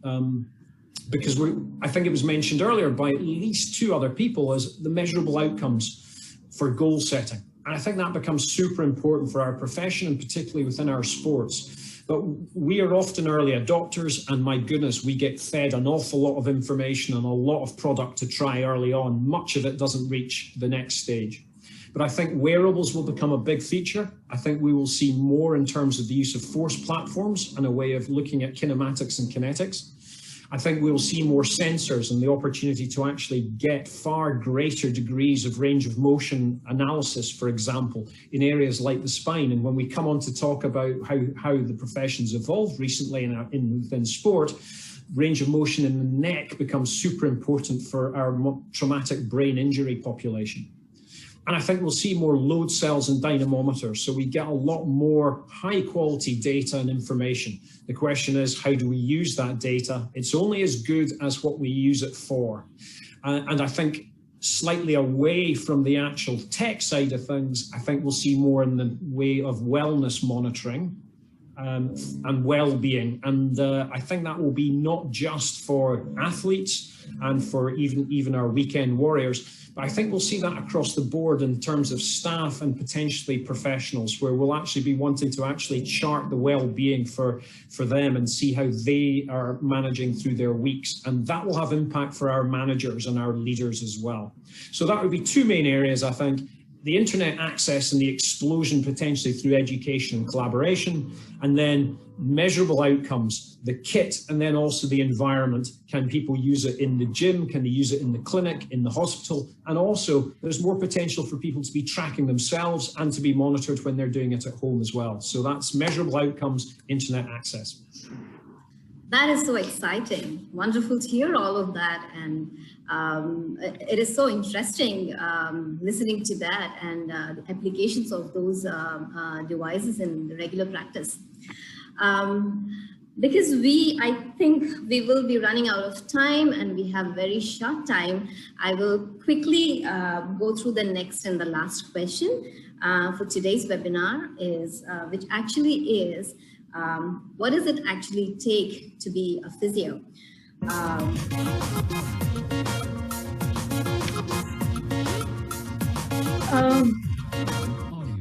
Because I think it was mentioned earlier by at least two other people as the measurable outcomes for goal setting. And I think that becomes super important for our profession, and particularly within our sports. But we are often early adopters, and my goodness, we get fed an awful lot of information and a lot of product to try early on. Much of it doesn't reach the next stage. But I think wearables will become a big feature. I think we will see more in terms of the use of force platforms and a way of looking at kinematics and kinetics. I think we'll see more sensors and the opportunity to actually get far greater degrees of range of motion analysis, for example, in areas like the spine. And when we come on to talk about how the profession's evolved recently within sport, range of motion in the neck becomes super important for our traumatic brain injury population. And I think we'll see more load cells and dynamometers, so we get a lot more high quality data and information. The question is, how do we use that data? It's only as good as what we use it for. And I think slightly away from the actual tech side of things, I think we'll see more in the way of wellness monitoring and well-being. And I think that will be not just for athletes and for even our weekend warriors, but I think we'll see that across the board in terms of staff and potentially professionals, where we'll actually be wanting to actually chart the well-being for them and see how they are managing through their weeks. And that will have impact for our managers and our leaders as well. So that would be two main areas, I think. the internet access and the explosion potentially through education and collaboration, and then measurable outcomes, the kit, and then also the environment. Can people use it in the gym? Can they use it in the clinic, in the hospital? And also there's more potential for people to be tracking themselves and to be monitored when they're doing it at home as well. So that's measurable outcomes, internet access. That is so exciting. Wonderful to hear all of that. And it is so interesting listening to that and the applications of those devices in the regular practice. Because I think we will be running out of time and we have very short time, I will quickly go through the next and the last question for today's webinar, which actually is, what does it actually take to be a physio?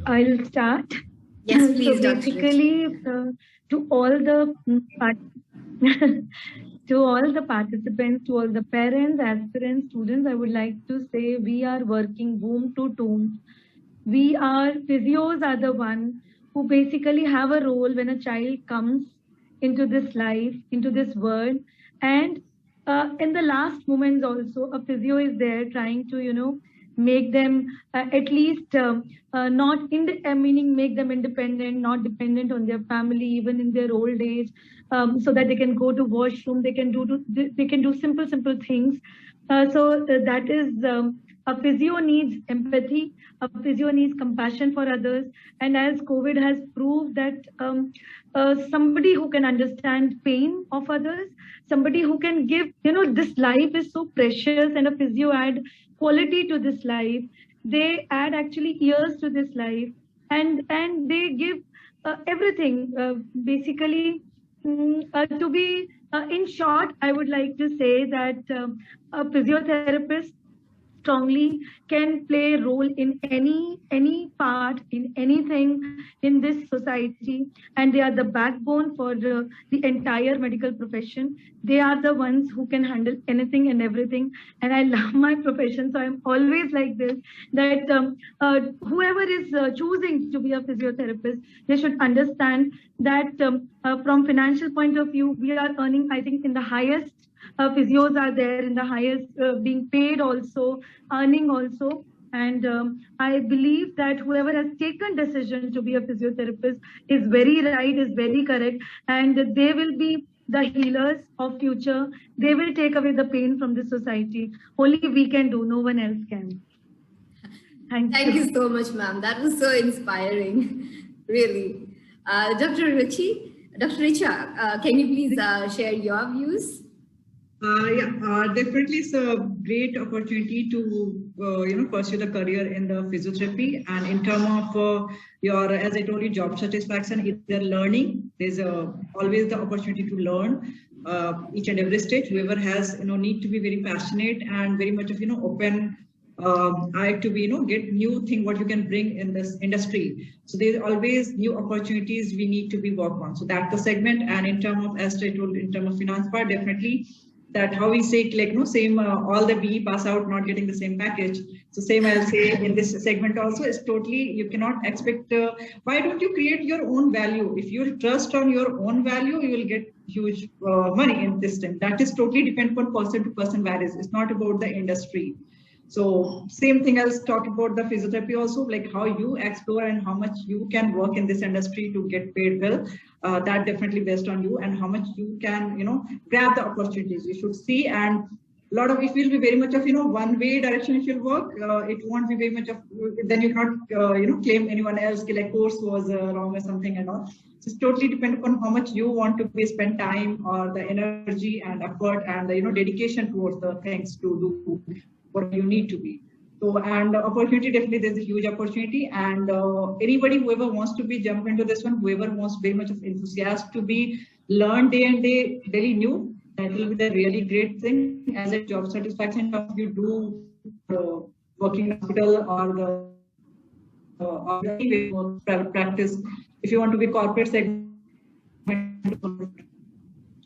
I'll start. Yes, please. So basically, to all the participants, to all the parents, aspirants, students, I would like to say we are working womb to tomb. Physios are the one who basically have a role when a child comes into this life, into this world. And in the last moments also, a physio is there trying to, make them at least make them independent, not dependent on their family, even in their old age, so that they can go to washroom, they can do simple things. So that is a physio needs empathy, a physio needs compassion for others. And as COVID has proved that somebody who can understand pain of others, somebody who can give, this life is so precious, and a physio add quality to this life. They add actually years to this life, and they give everything. Basically, to be in short, I would like to say that a physiotherapist strongly can play a role in any part, in anything in this society, and they are the backbone for the entire medical profession. They are the ones who can handle anything and everything, and I love my profession, so I'm always like this, that whoever is choosing to be a physiotherapist, they should understand that from financial point of view, we are earning, I think, in the highest. Physios are there in the highest, being paid also, earning also. And I believe that whoever has taken decision to be a physiotherapist is very right, is very correct. And they will be the healers of future. They will take away the pain from the society. Only we can do, no one else can. Thank you so much, ma'am. That was so inspiring, really. Dr. Ruchi, Dr. Richa, can you please share your views? Definitely it's a great opportunity to pursue the career in the physiotherapy. And in terms of your, as I told you, job satisfaction, either learning, there's always the opportunity to learn each and every stage. Whoever has need to be very passionate and very much of open eye to be get new thing what you can bring in this industry. So there's always new opportunities we need to be work on. So that's the segment. And in terms of, as I told, in terms of finance part, definitely that how we say like same all the BE pass out not getting the same package. So same I'll say in this segment also is totally you cannot expect. Why don't you create your own value? If you trust on your own value, you will get huge money in this time. That is totally depend on person to person varies. It's not about the industry. So same thing I'll talk about the physiotherapy also, like how you explore and how much you can work in this industry to get paid well. That definitely based on you and how much you can, grab the opportunities you should see. And a lot of it will be very much of, one way direction if you work. It won't be very much of, then you cannot, claim anyone else like course was wrong or something and all. So it's totally dependent on how much you want to be spend time or the energy and effort and the, dedication towards the things to do what you need to be. So, and opportunity, definitely there's a huge opportunity, and anybody, whoever wants to be jump into this one, whoever wants very much of enthusiasm to be learn day and day, very new, that will be the really great thing as a job satisfaction of you do working in hospital or the private practice. If you want to be corporate segment,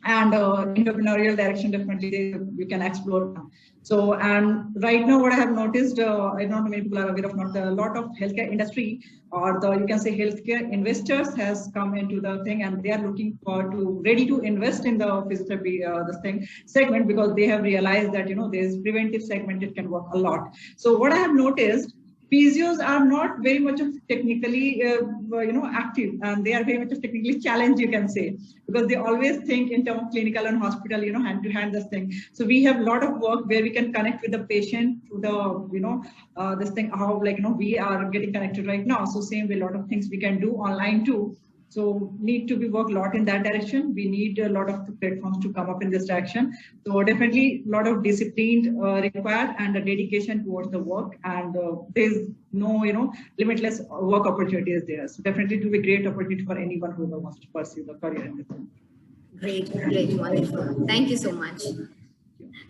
and entrepreneurial direction, definitely we can explore. So, and right now what I have noticed, I don't know how many people are aware of, not a lot of healthcare industry, or the, you can say, healthcare investors has come into the thing, and they are looking for ready to invest in the physiotherapy segment, because they have realized that, you know, there's preventive segment, it can work a lot. So what I have noticed, physios are not very much of technically, active, and they are very much of technically challenged, you can say, because they always think in terms of clinical and hospital, you know, hand to hand this thing. So we have a lot of work where we can connect with the patient to the, this thing, how, like, you know, we are getting connected right now. So same way, a lot of things we can do online too. So need to be work a lot in that direction. We need a lot of the platforms to come up in this direction. So definitely a lot of discipline required, and a dedication towards the work. And there's no, you know, limitless work opportunities there. So definitely it will be a great opportunity for anyone who wants to pursue the career in this. Great, great, wonderful. Thank you so much.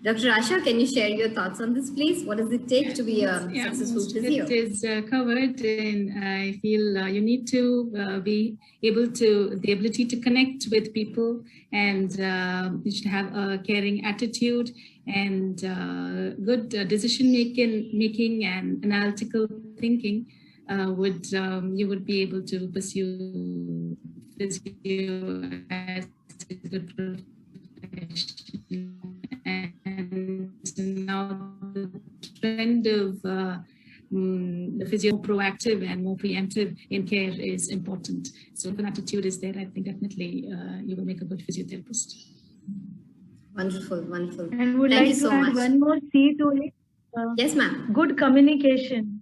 Dr. Asha, can you share your thoughts on this, please? What does it take to be a successful physio? It is covered, and I feel you need to be able to, the ability to connect with people, and you should have a caring attitude and good decision making and analytical thinking. You would be able to pursue physio as a good profession. And now the trend of the physio proactive and more preemptive in care is important. So if an attitude is there, I think definitely you will make a good physiotherapist. Wonderful, wonderful. And would Thank like you to so add much. one more C to it. Yes, ma'am. Good communication.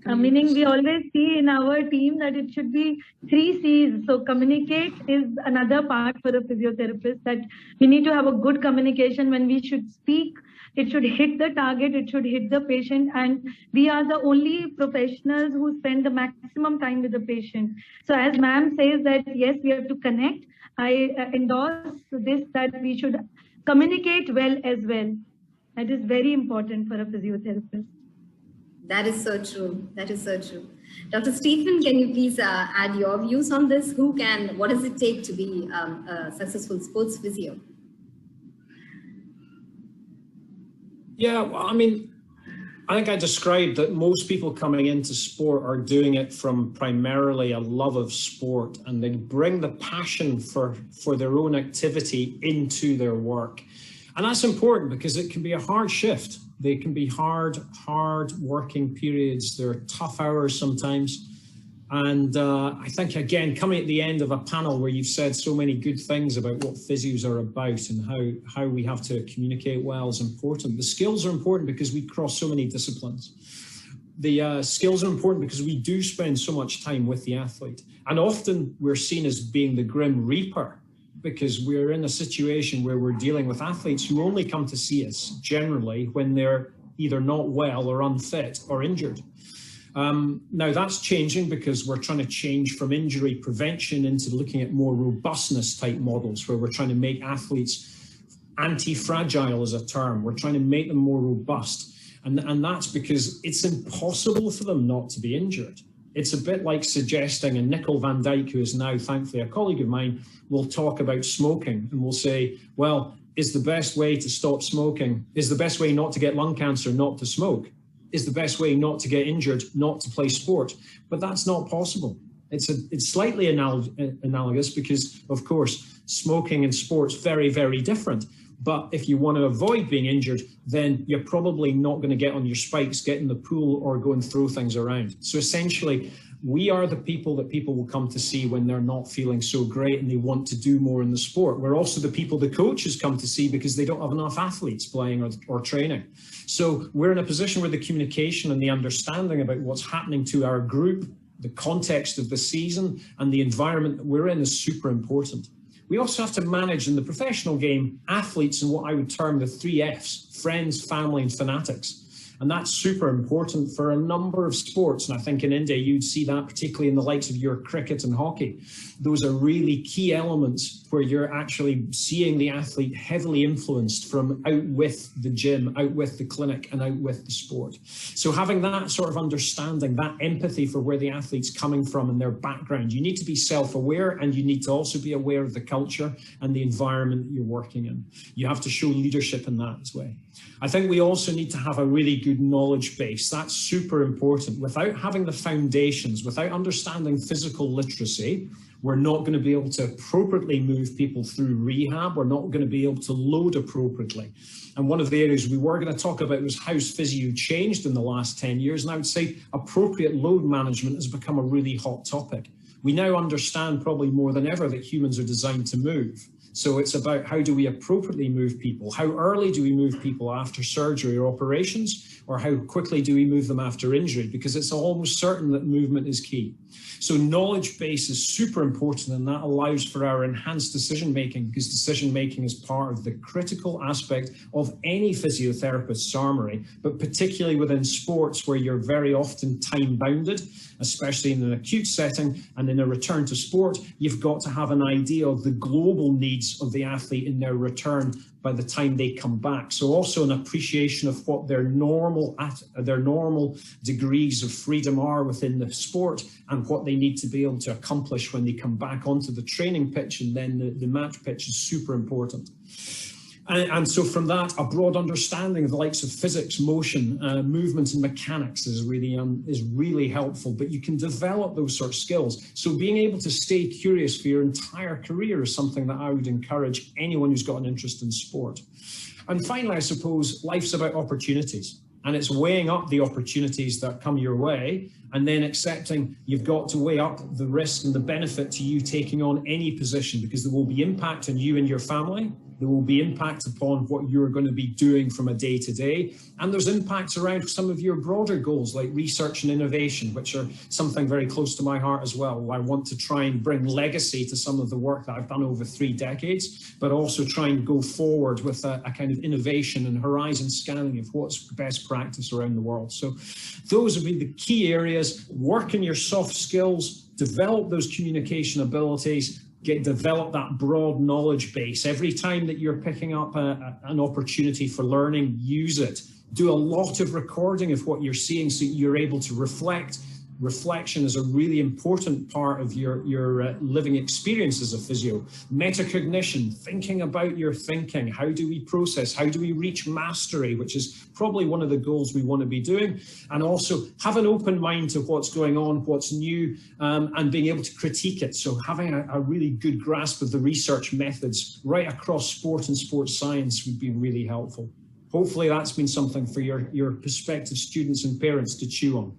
Meaning we always see in our team that it should be 3 C's. So communicate is another part for a physiotherapist, that we need to have a good communication. When we should speak, it should hit the target, it should hit the patient, and we are the only professionals who spend the maximum time with the patient. So as ma'am says that, yes, we have to connect. I endorse this, that we should communicate well as well. That is very important for a physiotherapist. That is so true. That is so true. Dr. Stephen, can you please add your views on this? What does it take to be a successful sports physio? Yeah, well, I mean, I think I described that most people coming into sport are doing it from primarily a love of sport, and they bring the passion for their own activity into their work. And that's important because it can be a hard shift. They can be hard working periods. They're tough hours sometimes. And I think, again, coming at the end of a panel where you've said so many good things about what physios are about and how we have to communicate well is important. The skills are important because we cross so many disciplines. The skills are important because we do spend so much time with the athlete. And often we're seen as being the grim reaper, because we're in a situation where we're dealing with athletes who only come to see us generally when they're either not well or unfit or injured. Now that's changing because we're trying to change from injury prevention into looking at more robustness type models, where we're trying to make athletes anti-fragile is a term. We're trying to make them more robust. And that's because it's impossible for them not to be injured. It's a bit like suggesting, and Nicole van Dijk, who is now thankfully a colleague of mine, will talk about smoking and will say, well, is the best way to stop smoking, is the best way not to get lung cancer not to smoke? Is the best way not to get injured not to play sport? But that's not possible. It's slightly analogous because, of course, smoking and sport's very, very different. But if you want to avoid being injured, then you're probably not going to get on your spikes, get in the pool, or go and throw things around. So essentially, we are the people that people will come to see when they're not feeling so great and they want to do more in the sport. We're also the people the coaches come to see because they don't have enough athletes playing or training. So we're in a position where the communication and the understanding about what's happening to our group, the context of the season, and the environment that we're in is super important. We also have to manage in the professional game athletes in what I would term the 3 Fs, friends, family, and fanatics. And that's super important for a number of sports. And I think in India, you'd see that particularly in the likes of your cricket and hockey. Those are really key elements where you're actually seeing the athlete heavily influenced from out with the gym, out with the clinic, and out with the sport. So having that sort of understanding, that empathy for where the athlete's coming from and their background, you need to be self-aware, and you need to also be aware of the culture and the environment that you're working in. You have to show leadership in that as well. I think we also need to have a really good knowledge base. That's super important. Without having the foundations, without understanding physical literacy, we're not going to be able to appropriately move people through rehab. We're not going to be able to load appropriately. And one of the areas we were going to talk about was how's physio changed in the last 10 years. And I would say appropriate load management has become a really hot topic. We now understand probably more than ever that humans are designed to move. So it's about how do we appropriately move people? How early do we move people after surgery or operations? Or how quickly do we move them after injury? Because it's almost certain that movement is key. So knowledge base is super important, and that allows for our enhanced decision making, because decision making is part of the critical aspect of any physiotherapist's armory, but particularly within sports where you're very often time bounded, especially in an acute setting. And in a return to sport, you've got to have an idea of the global needs of the athlete in their return by the time they come back. So also an appreciation of what their normal degrees of freedom are within the sport, and what they need to be able to accomplish when they come back onto the training pitch and then the match pitch is super important. And so from that, a broad understanding of the likes of physics, motion, movement and mechanics is really helpful, but you can develop those sort of skills. So being able to stay curious for your entire career is something that I would encourage anyone who's got an interest in sport. And finally, I suppose life's about opportunities. And it's weighing up the opportunities that come your way, and then accepting you've got to weigh up the risk and the benefit to you taking on any position, because there will be impact on you and your family. There will be impact upon what you're going to be doing from a day to day. And there's impacts around some of your broader goals like research and innovation, which are something very close to my heart as well. I want to try and bring legacy to some of the work that I've done over 3 decades, but also try and go forward with a kind of innovation and horizon scanning of what's best practice around the world. So those would be the key areas. Work on your soft skills, develop those communication abilities, develop that broad knowledge base. Every time that you're picking up an opportunity for learning, use it. Do a lot of recording of what you're seeing so you're able to reflect. Reflection is a really important part of your living experience as a physio. Metacognition, thinking about your thinking. How do we process? How do we reach mastery, which is probably one of the goals we want to be doing. And also have an open mind to what's going on, what's new, and being able to critique it. So having a really good grasp of the research methods right across sport and sports science would be really helpful. Hopefully that's been something for your prospective students and parents to chew on.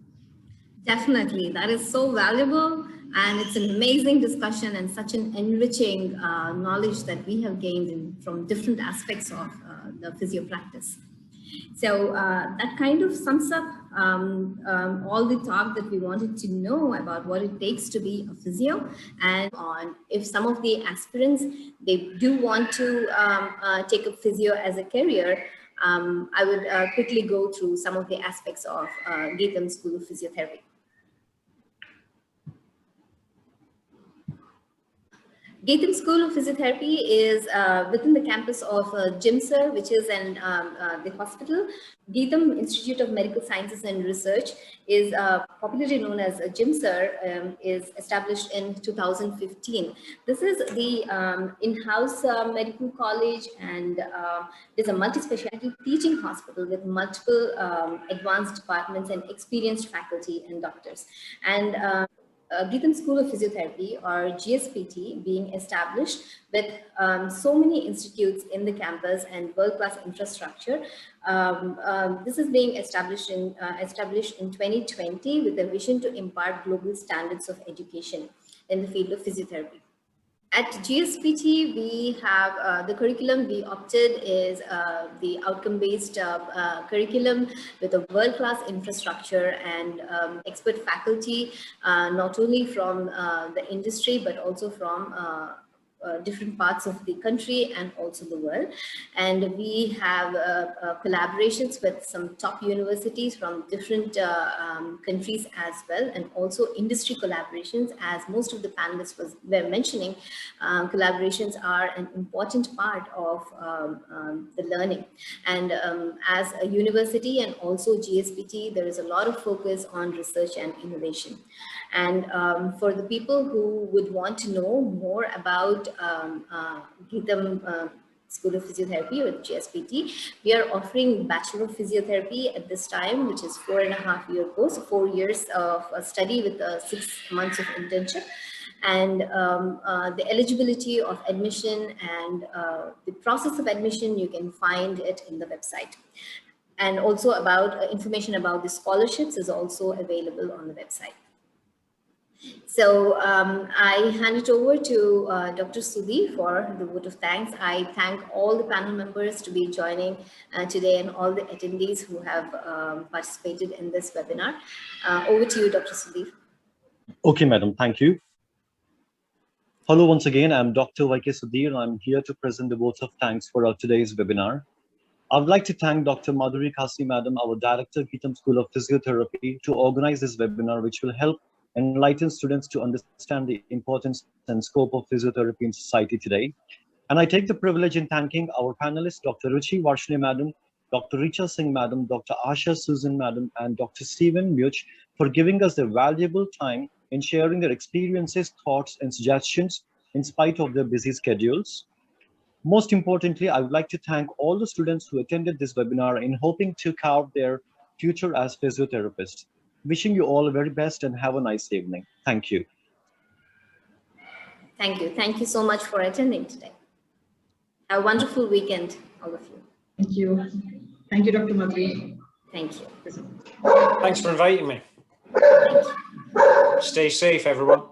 Definitely, that is so valuable, and it's an amazing discussion and such an enriching knowledge that we have gained from different aspects of the physio practice. So that kind of sums up all the talk that we wanted to know about what it takes to be a physio, and on if some of the aspirants, they do want to take up physio as a career. I would quickly go through some of the aspects of Geetham School of Physiotherapy. Geetham School of Physiotherapy is within the campus of GIMSR, which is the hospital. Geetham Institute of Medical Sciences and Research is popularly known as GIMSR, is established in 2015. This is the in-house medical college, and is a multi-specialty teaching hospital with multiple advanced departments and experienced faculty and doctors. And Geetham School of Physiotherapy, or GSPT, being established with so many institutes in the campus and world-class infrastructure. This is being established in 2020 with a vision to impart global standards of education in the field of physiotherapy. At GSPT, we have the curriculum we opted is the outcome-based curriculum with a world-class infrastructure and expert faculty, not only from the industry, but also from different parts of the country and also the world. And we have collaborations with some top universities from different countries as well, and also industry collaborations, as most of the panelists were mentioning. Collaborations are an important part of the learning. And as a university and also GSPT, there is a lot of focus on research and innovation. And for the people who would want to know more about Geetham School of Physiotherapy or GSPT, we are offering Bachelor of Physiotherapy at this time, which is 4.5-year course, 4 years of study with 6 months of internship. And the eligibility of admission and the process of admission, you can find it in the website. And also about information about the scholarships is also available on the website. So I hand it over to Dr. Sudhir for the vote of thanks. I thank all the panel members to be joining today and all the attendees who have participated in this webinar. Over to you, Dr. Sudhir. Okay, madam, thank you. Hello, once again, I'm Dr. YK Sudhir. I'm here to present the vote of thanks for our today's webinar. I would like to thank Dr. Madhuri Singh, madam, our director, Geetham School of Physiotherapy, to organize this webinar, which will help enlighten students to understand the importance and scope of physiotherapy in society today. And I take the privilege in thanking our panelists, Dr. Ruchi Varshney, madam, Dr. Ruchi Singh, madam, Dr. Asha Singh, madam, and Dr. Stephen Much for giving us their valuable time in sharing their experiences, thoughts, and suggestions in spite of their busy schedules. Most importantly, I would like to thank all the students who attended this webinar in hoping to carve their future as physiotherapists. Wishing you all the very best and have a nice evening. Thank you. Thank you. Thank you so much for attending today. Have a wonderful weekend, all of you. Thank you. Thank you, Dr. Madhuri. Thank you. Thanks for inviting me. Thank you. Stay safe, everyone.